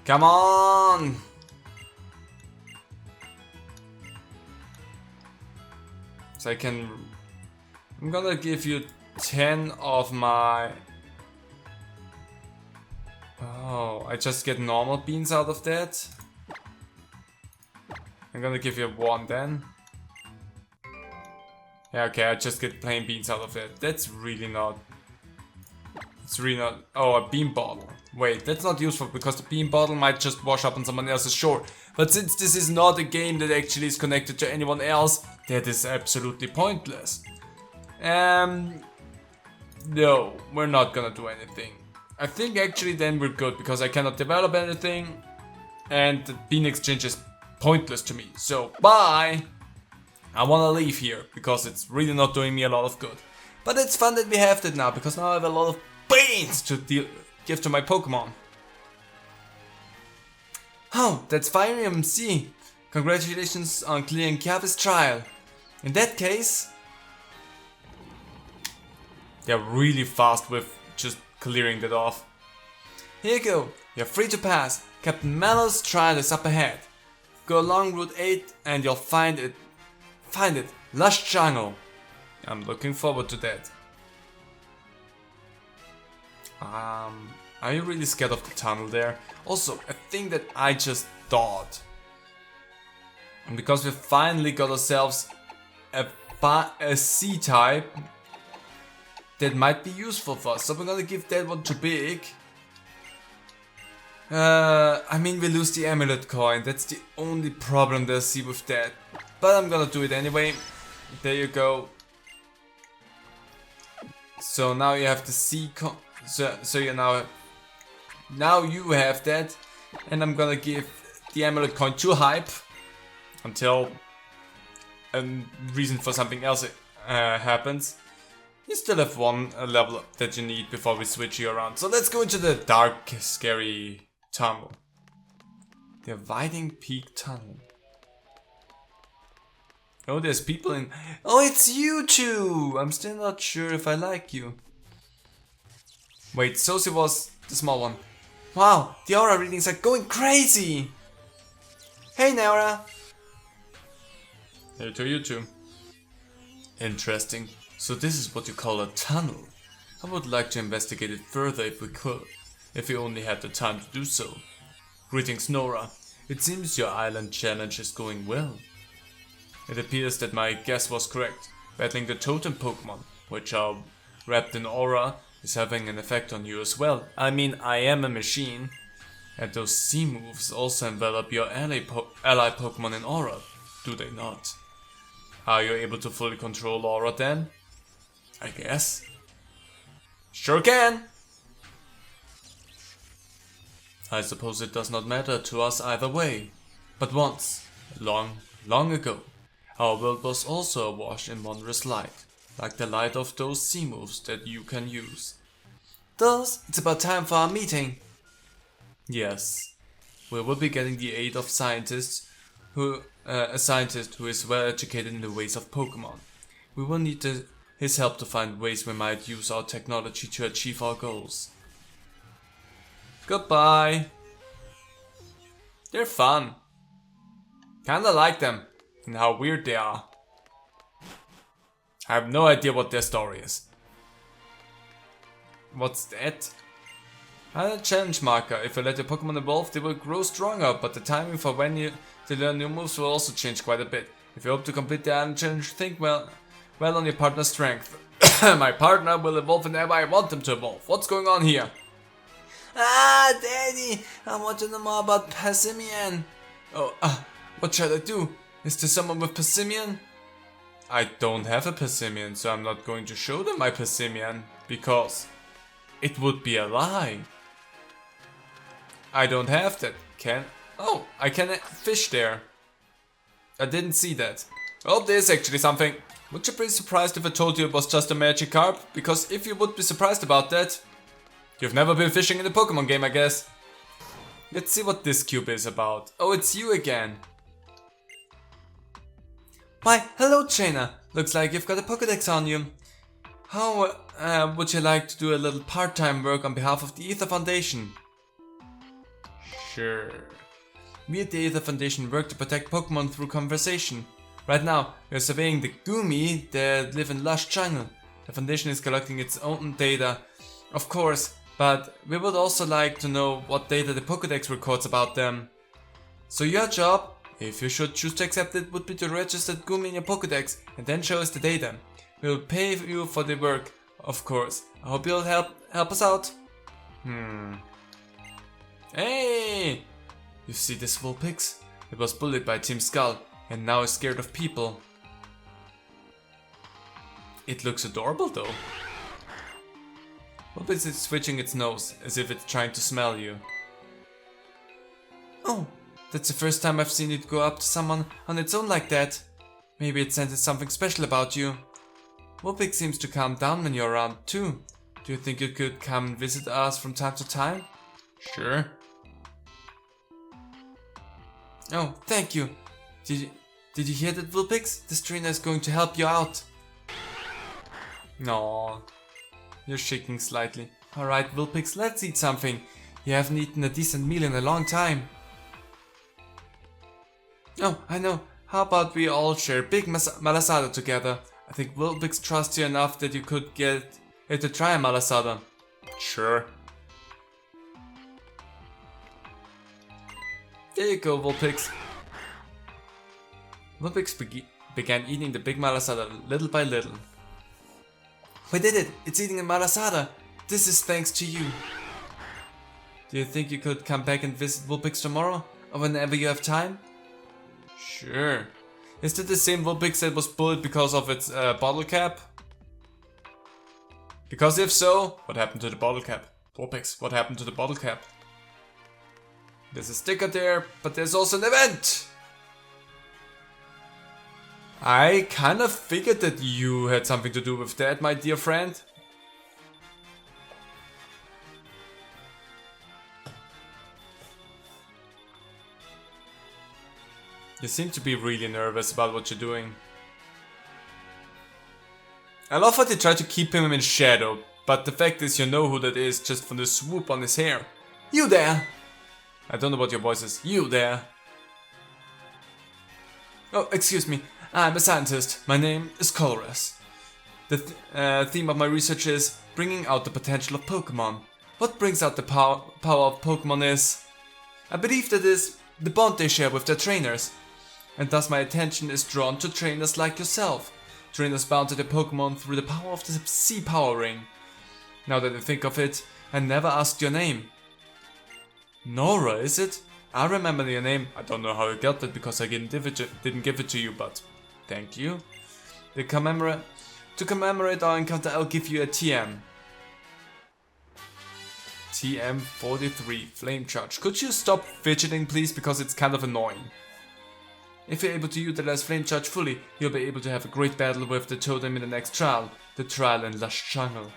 Come on! So I'm gonna give you 10 of my... Oh, I just get normal beans out of that. I'm gonna give you 1 then. Yeah, okay, I just get plain beans out of that. That's really not... It's really not... Oh, a bean bottle. Wait, that's not useful because the bean bottle might just wash up on someone else's shore. But since this is not a game that actually is connected to anyone else, that is absolutely pointless. No, we're not gonna do anything. I think actually then we're good because I cannot develop anything and the bean exchange is pointless to me. So, bye! I wanna leave here because it's really not doing me a lot of good. But it's fun that we have that now because now I have a lot of beans to give to my Pokemon. Oh, that's Fire MC. Congratulations on clearing Kiavis trial. In that case, they're really fast with just clearing that off. Here you go, you're free to pass. Captain Mallow's trial is up ahead. Go along Route 8 and you'll find it. Lush jungle. I'm looking forward to that. Are you really scared of the tunnel there? Also, a thing that I just thought. And because we finally got ourselves a C-type that might be useful for us. So we're gonna give that one to Big. I mean, we lose the amulet coin. That's the only problem that I see with that. But I'm gonna do it anyway. There you go. So now you have the C coin. So you now you have that. And I'm gonna give the amulet coin to Hype until a reason for something else happens. You still have one level up that you need before we switch you around. So let's go into the dark, scary tunnel. The Winding Peak Tunnel. Oh, there's people in... Oh, it's you two! I'm still not sure if I like you. Wait, Sosie was the small one. Wow, the aura readings are going crazy! Hey, Naura! Hey to you too. Interesting. So this is what you call a tunnel. I would like to investigate it further if we could. If we only had the time to do so. Greetings, Nora. It seems your island challenge is going well. It appears that my guess was correct. Battling the totem Pokémon, which are wrapped in aura, is having an effect on you as well. I mean, I am a machine. And those C moves also envelop your ally Pokémon in aura, do they not? Are you able to fully control aura then? I guess. Sure can! I suppose it does not matter to us either way. But once, long, long ago, our world was also awash in wondrous light, like the light of those C moves that you can use. Thus, it's about time for our meeting. Yes, we will be getting the aid of scientists a scientist who is well educated in the ways of Pokemon. We will need his help to find ways we might use our technology to achieve our goals. Goodbye. They're fun. Kinda like them, and how weird they are. I have no idea what their story is. What's that? A challenge marker. If you let your Pokemon evolve, they will grow stronger, but the timing for when they learn new moves will also change quite a bit. If you hope to complete the island challenge, think well on your partner's strength. My partner will evolve whenever I want them to evolve. What's going on here? Ah, Daddy, I want to know more about Passimian. Oh, what shall I do? Is there someone with Passimian? I don't have a Passimian, so I'm not going to show them my Passimian, because it would be a lie. I don't have that. Oh, I can fish there. I didn't see that. Oh, there's actually something. Would you be surprised if I told you it was just a Magikarp? Because if you would be surprised about that, you've never been fishing in the Pokemon game, I guess. Let's see what this cube is about. Oh, it's you again. Why, hello trainer. Looks like you've got a Pokédex on you. How would you like to do a little part-time work on behalf of the Ether Foundation? Sure. We at the Ether Foundation work to protect Pokemon through conversation. Right now, we are surveying the Goomy that live in Lush Jungle. The Foundation is collecting its own data, of course, but we would also like to know what data the Pokédex records about them. So your job, if you should choose to accept it, would be to register Goomy in your Pokédex and then show us the data. We will pay you for the work, of course. I hope you'll help us out. Hey! You see this Vulpix? It was bullied by Team Skull and now is scared of people. It looks adorable though. Vulpix is switching its nose as if it's trying to smell you. Oh, that's the first time I've seen it go up to someone on its own like that. Maybe it senses something special about you. Vulpix seems to calm down when you're around too. Do you think you could come and visit us from time to time? Sure. Oh, thank you. Did you hear that, Vulpix? This trainer is going to help you out. No, you're shaking slightly. Alright, Vulpix, let's eat something. You haven't eaten a decent meal in a long time. Oh, I know. How about we all share big malasada together? I think Vulpix trusts you enough that you could get it to try a malasada. Sure. There you go, Vulpix. Vulpix began eating the big malasada little by little. We did it! It's eating a malasada! This is thanks to you. Do you think you could come back and visit Vulpix tomorrow? Or whenever you have time? Sure. Is that the same Vulpix that was bullied because of its bottle cap? Because if so, what happened to the bottle cap? Vulpix, what happened to the bottle cap? There's a sticker there, but there's also an event! I kind of figured that you had something to do with that, my dear friend. You seem to be really nervous about what you're doing. I love how they try to keep him in shadow, but the fact is you know who that is just from the swoop on his hair. You there! I don't know what your voice is. You there! Oh, excuse me. I'm a scientist. My name is Colress. The theme of my research is bringing out the potential of Pokémon. What brings out the power of Pokémon is, I believe, that is the bond they share with their trainers. And thus my attention is drawn to trainers like yourself. Trainers bound to their Pokémon through the power of the Sea Power Ring. Now that I think of it, I never asked your name. Nora, is it? I remember your name. I don't know how you got that because I didn't give it to you, but thank you. To commemorate our encounter, I'll give you a TM. TM43 Flame Charge. Could you stop fidgeting, please, because it's kind of annoying. If you're able to utilize Flame Charge fully, you'll be able to have a great battle with the totem in the next trial. The trial in Lush Jungle.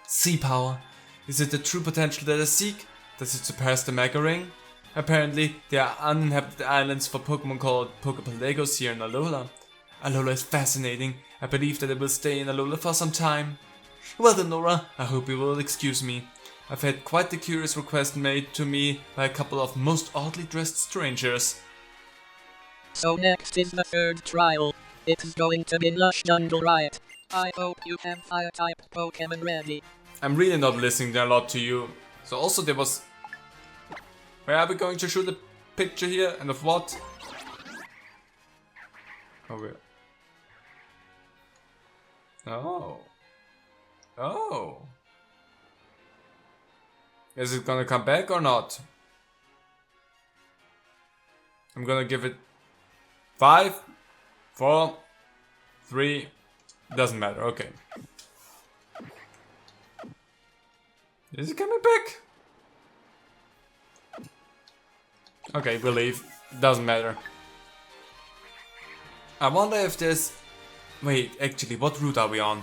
Sea Power. Is it the true potential that I seek? Does it surpass the Mega Ring? Apparently, there are uninhabited islands for Pokemon called Pokepalegos here in Alola. Alola is fascinating. I believe that I will stay in Alola for some time. Well then, Nora, I hope you will excuse me. I've had quite the curious request made to me by a couple of most oddly dressed strangers. So next is the third trial. It's going to be Lush Jungle Riot. I hope you have fire-type Pokemon ready. I'm really not listening a lot to you. So also there was... Where are we going to shoot a picture here? And of what? Oh, where? Oh. Oh. Is it gonna come back or not? I'm gonna give it 5, 4, 3. Doesn't matter, okay. Is it coming back? Okay, we'll leave. Doesn't matter. I wonder if there's... Wait, actually, what route are we on?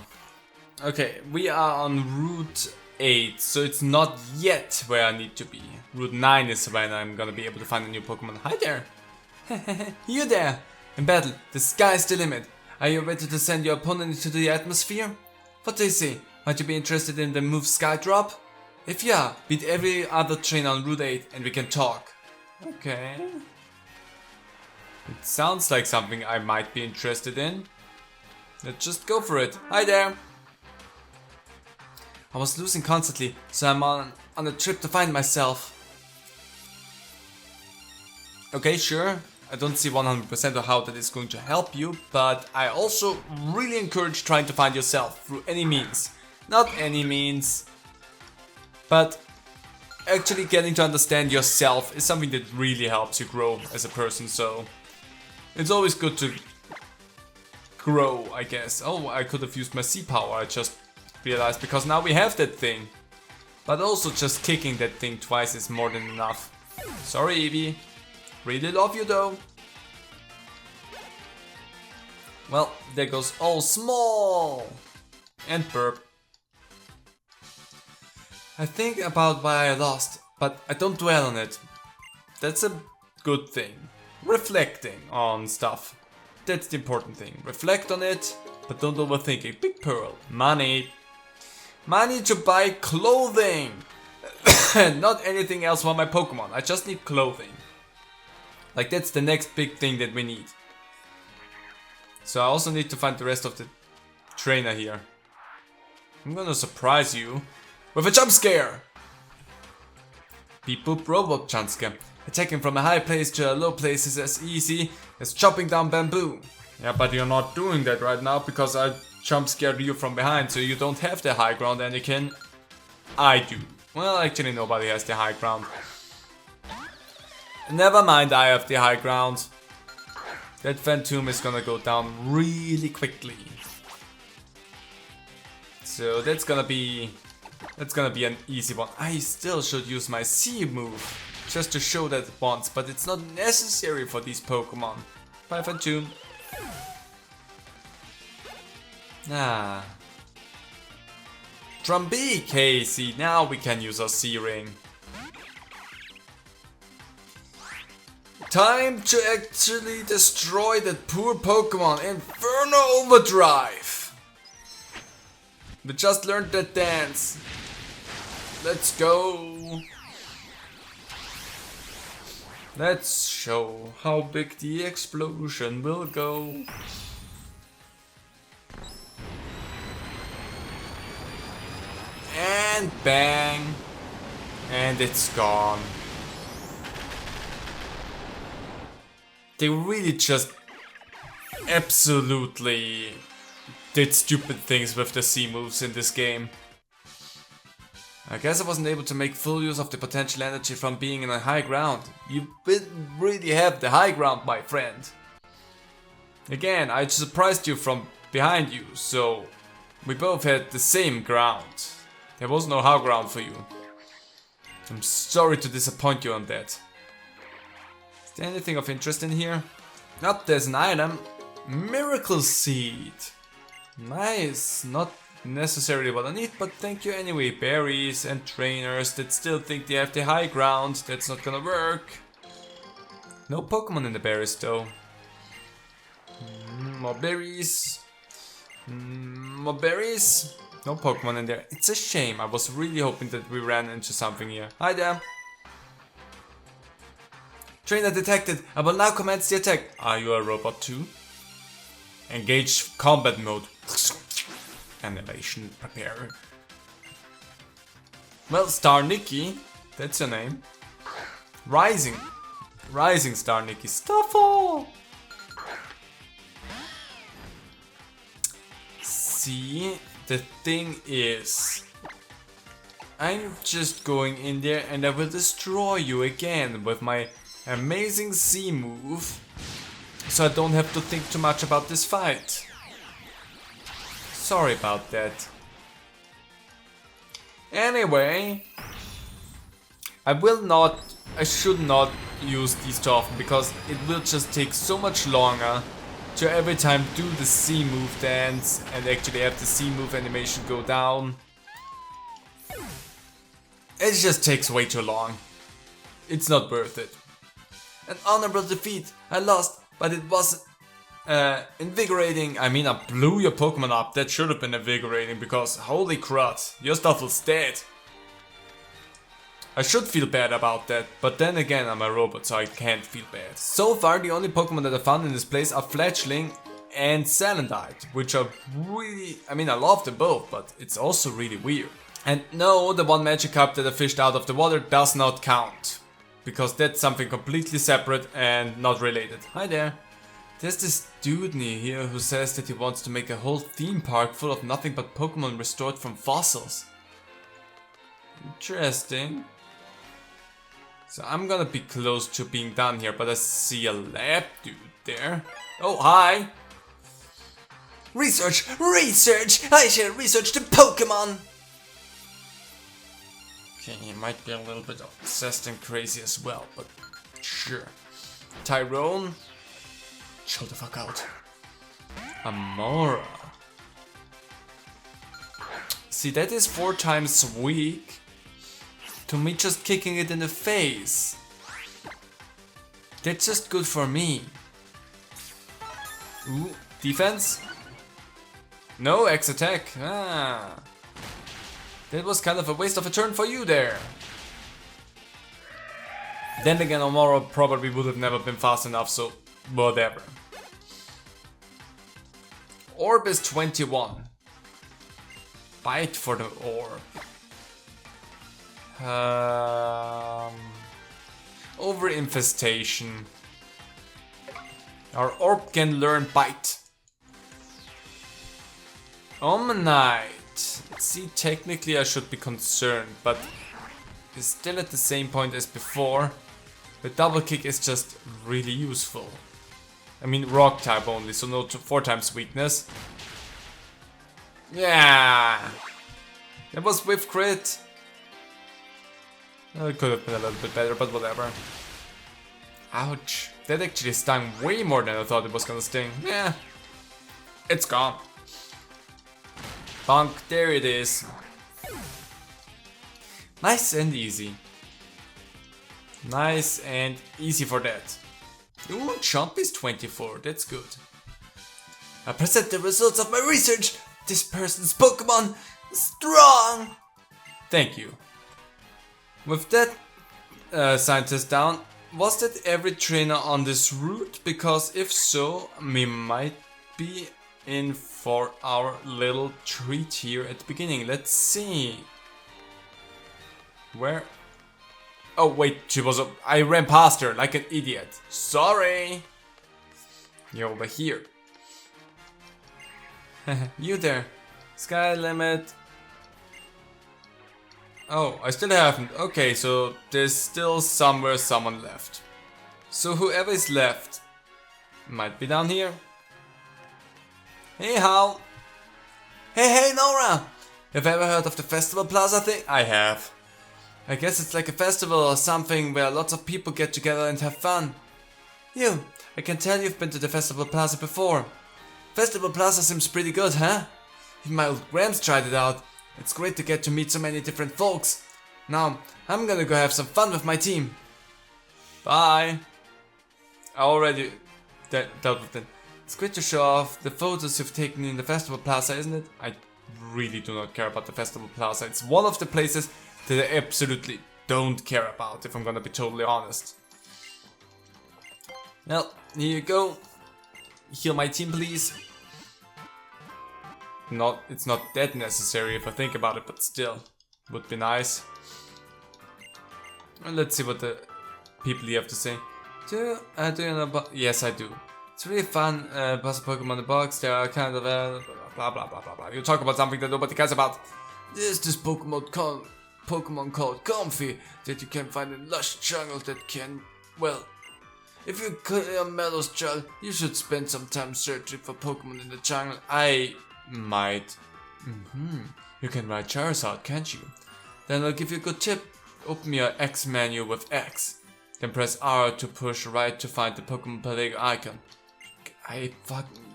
Okay, we are on Route 8, so it's not yet where I need to be. Route 9 is when I'm gonna be able to find a new Pokemon. Hi there! You there! In battle, the sky's the limit. Are you ready to send your opponent into the atmosphere? What do you say? Might you be interested in the move Skydrop? If yeah, beat every other trainer on Route 8 and we can talk. Okay. It sounds like something I might be interested in. Let's just go for it. Hi there! I was losing constantly, so I'm on a trip to find myself. Okay, sure. I don't see 100% of how that is going to help you, but I also really encourage trying to find yourself through any means. Not any means, but actually getting to understand yourself is something that really helps you grow as a person, so it's always good to grow, I guess. Oh, I could have used my C power, I just realized, because now we have that thing. But also just kicking that thing twice is more than enough. Sorry, Eevee. Really love you though. Well, there goes all small and burp. I think about why I lost, but I don't dwell on it. That's a good thing. Reflecting on stuff. That's the important thing. Reflect on it, but don't overthink it. Big Pearl. Money. Money to buy clothing. Not anything else for my Pokemon. I just need clothing. Like, that's the next big thing that we need. So I also need to find the rest of the trainer here. I'm gonna surprise you with a jump scare. Beep boop robot jump scare. Attacking from a high place to a low place is as easy as chopping down bamboo. Yeah, but you're not doing that right now because I jump scared you from behind, so you don't have the high ground, Anakin. I do. Well, actually nobody has the high ground. Never mind, I have the high ground. That Phantom is gonna go down really quickly. So that's gonna be an easy one. I still should use my C move just to show that once, but it's not necessary for these Pokemon. Bye, Phantom. Ah. Trumby, Casey. Now we can use our C-Ring. Time to actually destroy that poor Pokemon. Inferno Overdrive. We just learned that dance. Let's go. Let's show how big the explosion will go. And bang. And it's gone. They really just absolutely did stupid things with the C moves in this game. I guess I wasn't able to make full use of the potential energy from being in a high ground. You didn't really have the high ground, my friend. Again, I surprised you from behind you, so we both had the same ground. There was no high ground for you. I'm sorry to disappoint you on that. Is there anything of interest in here? Nope, there's an item. Miracle Seed. Nice. Not necessarily what I need, but thank you anyway. Berries and trainers that still think they have the high ground. That's not gonna work. No Pokemon in the berries though. More berries. More berries. No Pokemon in there. It's a shame. I was really hoping that we ran into something here. Hi there. Trainer detected. I will now commence the attack. Are you a robot too? Engage combat mode. Animation prepare. Well, Star Nikki. That's your name. Rising. Rising Star Nikki. Stuffle! See, the thing is, I'm just going in there and I will destroy you again with my amazing Z move, so I don't have to think too much about this fight. Sorry about that. Anyway, I should not use these too often because it will just take so much longer to every time do the C move dance and actually have the C move animation go down. It just takes way too long. It's not worth it. An honorable defeat. I lost, but it was invigorating. I mean, I blew your Pokemon up. That should have been invigorating because holy crud, your stuff was dead. I should feel bad about that, but then again I'm a robot so I can't feel bad. So far the only Pokemon that I found in this place are Fletchling and Salandite, which are really, I mean I love them both, but it's also really weird. And no, the one Magikarp that I fished out of the water does not count, because that's something completely separate and not related. Hi there. There's this dude near here who says that he wants to make a whole theme park full of nothing but Pokemon restored from fossils. Interesting. So I'm gonna be close to being done here, but I see a lab dude there. Oh, hi! Research! Research! I shall research the Pokémon! Okay, he might be a little bit obsessed and crazy as well, but sure. Tyrone? Chill the fuck out. Amora. See, that is 4 times weak. To me, just kicking it in the face. That's just good for me. Ooh, defense? No, X attack. Ah. That was kind of a waste of a turn for you there. Then again, Amora probably would have never been fast enough, so whatever. Orb is 21. Bite for the orb. Over infestation. Our orb can learn bite. Omanyte. See, technically I should be concerned, but it's still at the same point as before. The double kick is just really useful. I mean, rock type only, so no 4 times weakness. Yeah, that was with crit. It could have been a little bit better, but whatever. Ouch, that actually stung way more than I thought it was gonna sting. Yeah, it's gone. Bonk, there it is. Nice and easy. Nice and easy for that. Ooh, Chomp is 24, that's good. I present the results of my research. This person's Pokemon is strong. Thank you. With that scientist down, was that every trainer on this route? Because if so, we might be in for our little treat here at the beginning. Let's see. Where? Oh wait, she was I ran past her like an idiot. Sorry. You're over here. You there. Sky limit. Oh, I still haven't. Okay, so there's still somewhere someone left. So whoever is left might be down here. Hey, Hal. Hey, Nora. Have you ever heard of the Festival Plaza thing? I have. I guess it's like a festival or something where lots of people get together and have fun. I can tell you've been to the Festival Plaza before. Festival Plaza seems pretty good, huh? Even my old Gramps tried it out. It's great to get to meet so many different folks. Now, I'm gonna go have some fun with my team. Bye. I already dealt with it. It's great to show off the photos you've taken in the festival plaza, isn't it? I really do not care about the festival plaza. It's one of the places that I absolutely don't care about, if I'm gonna be totally honest. Well, here you go. Heal my team, please. It's not that necessary if I think about it, but still, would be nice. And let's see what the people here have to say. Do you know about? Yes, I do. It's really fun. Plus Pokemon in the box. They are kind of blah blah blah blah blah. You talk about something that nobody cares about. There's this Pokemon called Comfy that you can find in lush jungle that can, well, if you clear Mellow's jungle, you should spend some time searching for Pokemon in the jungle. I might. You can ride Charizard, can't you? Then I'll give you a good tip. Open your X menu with X. Then press R to push right to find the Pokemon Palego icon.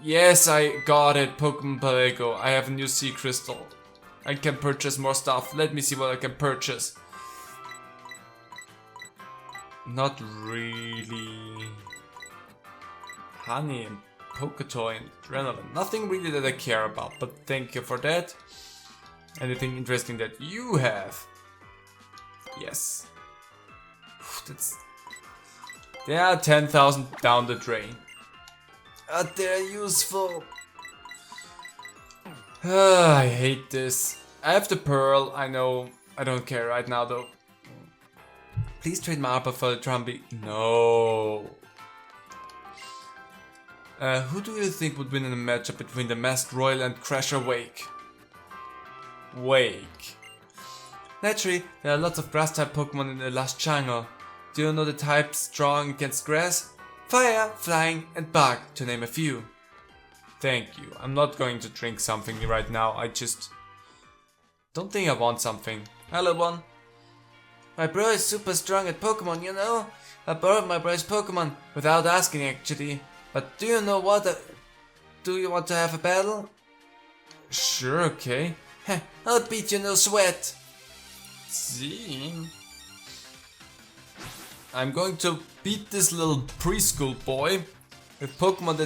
Yes, I got it, Pokemon Palego. I have a new Sea Crystal. I can purchase more stuff. Let me see what I can purchase. Not really. Honey and Poketoy and Adrenaline. Nothing really that I care about, but thank you for that. Anything interesting that you have? Yes. There are 10,000 down the drain. They're useful. I hate this. I have the pearl, I know. I don't care right now though. Please trade my Arbor for the Trumby. No. Who do you think would win in a matchup between the Masked Royal and Crasher Wake? Wake. Naturally, there are lots of grass-type Pokemon in the last jungle. Do you know the types strong against grass? Fire, flying, and bug, to name a few. Thank you. I'm not going to drink something right now. I just don't think I want something. Hello, one. My bro is super strong at Pokemon, you know? I borrowed my bro's Pokemon without asking actually. But do you know what? Do you want to have a battle? Sure, okay. Heh, I'll beat you no sweat. See? I'm going to beat this little preschool boy with a Pokemon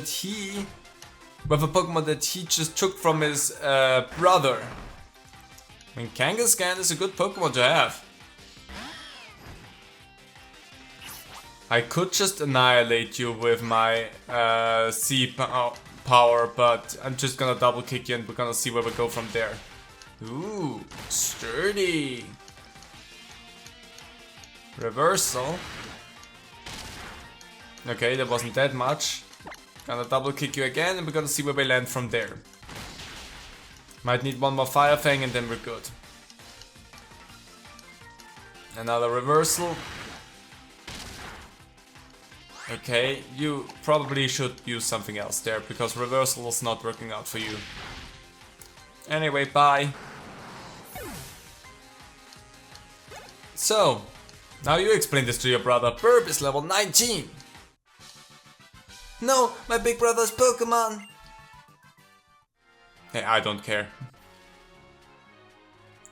that he just took from his brother. I mean, Kangaskhan is a good Pokemon to have. I could just annihilate you with my power, but I'm just gonna double kick you and we're gonna see where we go from there. Ooh, sturdy. Reversal. Okay, that wasn't that much. Gonna double kick you again and we're gonna see where we land from there. Might need one more Fire Fang and then we're good. Another reversal. Okay, you probably should use something else there because reversal is not working out for you. Anyway, bye. So, now you explain this to your brother. Burb is level 19. No, my big brother's Pokemon. Hey, I don't care.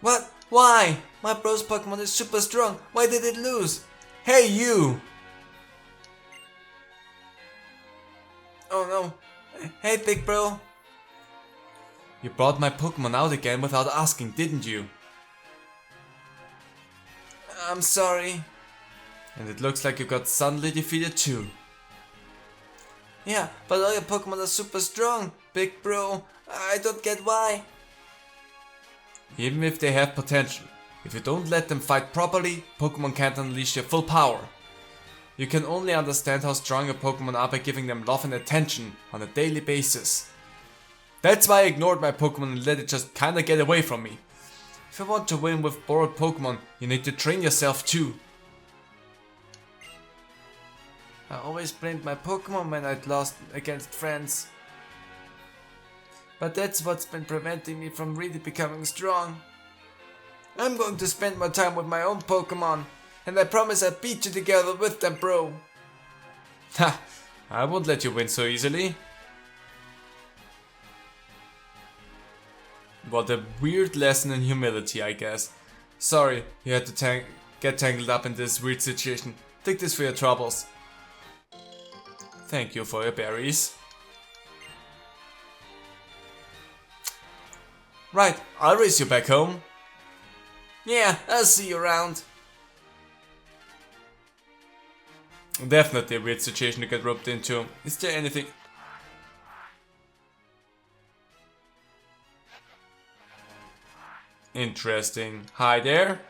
What? Why? My bro's Pokemon is super strong. Why did it lose? Hey, you! Oh no. Hey, big bro. You brought my Pokemon out again without asking, didn't you? I'm sorry. And it looks like you got suddenly defeated too. Yeah, but all your Pokemon are super strong, big bro. I don't get why. Even if they have potential, if you don't let them fight properly, Pokemon can't unleash their full power. You can only understand how strong your Pokemon are by giving them love and attention on a daily basis. That's why I ignored my Pokemon and let it just kinda get away from me. If you want to win with borrowed Pokemon, you need to train yourself too. I always blamed my Pokemon when I'd lost against friends. But that's what's been preventing me from really becoming strong. I'm going to spend more time with my own Pokemon, and I promise I'll beat you together with them, bro. Ha! I won't let you win so easily. What a weird lesson in humility, I guess. Sorry, you had to get tangled up in this weird situation. Take this for your troubles. Thank you for your berries. Right, I'll race you back home. Yeah, I'll see you around. Definitely a weird situation to get roped into. Is there anything... Interesting. Hi there.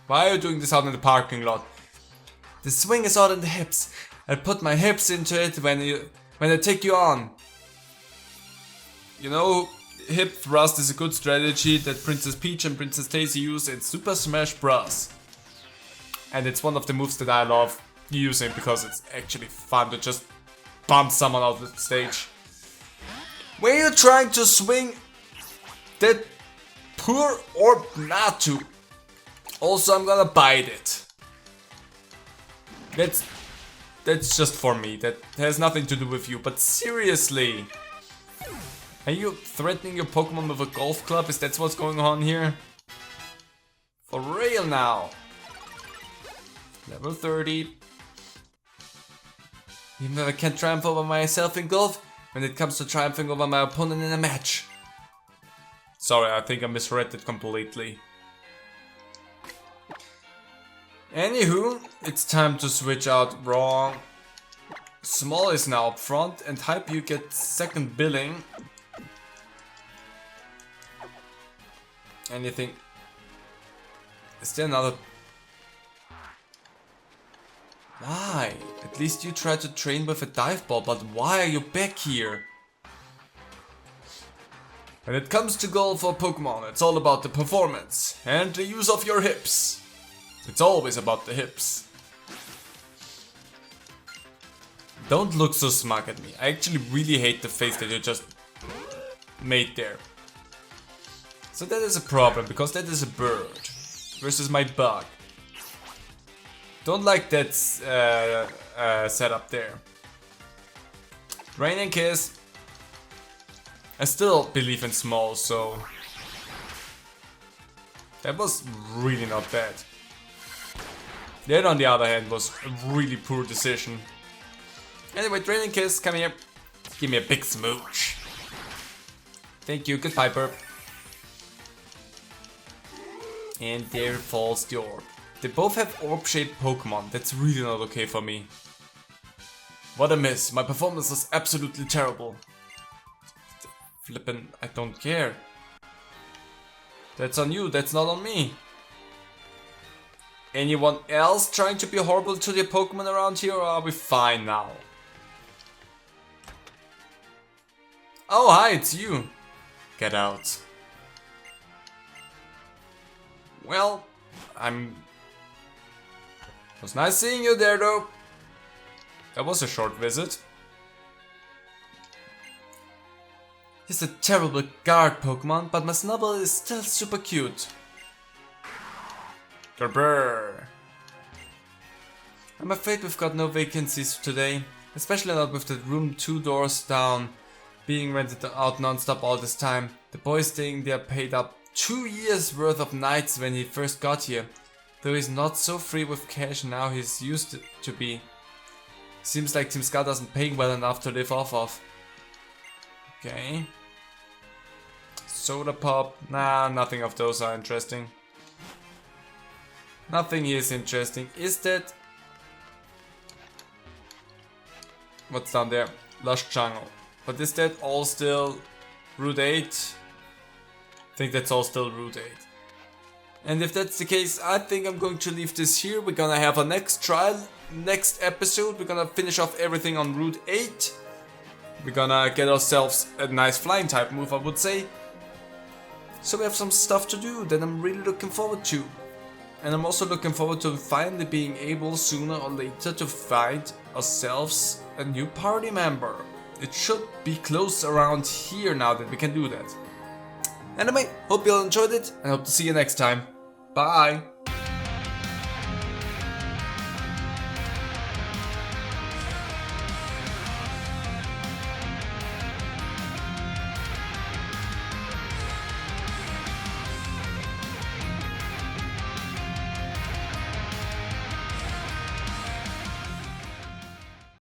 Why are you doing this out in the parking lot? The swing is out in the hips. I put my hips into it when I take you on. You know, hip thrust is a good strategy that Princess Peach and Princess Daisy use in Super Smash Bros. And it's one of the moves that I love using because it's actually fun to just bump someone out of the stage. Were you trying to swing that poor orb not to? Also, I'm gonna bite it. That's just for me. That has nothing to do with you. But seriously, are you threatening your Pokemon with a golf club? Is that what's going on here? For real now. Level 30. Even though I can't triumph over myself in golf, when it comes to triumphing over my opponent in a match. Sorry, I think I misread it completely. Anywho, it's time to switch out wrong. Small is now up front and Hype you get second billing. Anything? Is there another? Why? At least you tried to train with a dive ball, but why are you back here? When it comes to golf or Pokemon, it's all about the performance and the use of your hips. It's always about the hips. Don't look so smug at me. I actually really hate the face that you just made there. So that is a problem, because that is a bird versus my bug. Don't like that setup there. Rain and Kiss. I still believe in small, so that was really not bad. That, on the other hand, was a really poor decision. Anyway, Training Kiss, come here. Give me a big smooch. Thank you, goodbye, Burp. And there falls the orb. They both have orb-shaped Pokemon. That's really not okay for me. What a miss. My performance was absolutely terrible. Flippin', I don't care. That's on you, that's not on me. Anyone else trying to be horrible to their Pokemon around here, or are we fine now? Oh, hi, it's you. Get out. Well, it was nice seeing you there, though. That was a short visit. He's a terrible guard Pokemon, but my Snubble is still super cute. Grrr. I'm afraid we've got no vacancies today, especially not with the room 2 doors down being rented out non-stop all this time. The boy staying there paid up 2 years worth of nights when he first got here, though he's not so free with cash now he's used to be. Seems like Team Scout doesn't pay well enough to live off of. Okay. Soda Pop, nah, nothing of those are interesting. Nothing is interesting. Is that... What's down there? Lush Jungle. But is that all still Route 8? I think that's all still Route 8. And if that's the case, I think I'm going to leave this here. We're gonna have a next trial, next episode. We're gonna finish off everything on Route 8. We're gonna get ourselves a nice flying type move, I would say. So we have some stuff to do that I'm really looking forward to. And I'm also looking forward to finally being able sooner or later to find ourselves a new party member. It should be close around here now that we can do that. Anyway, hope you all enjoyed it and hope to see you next time. Bye!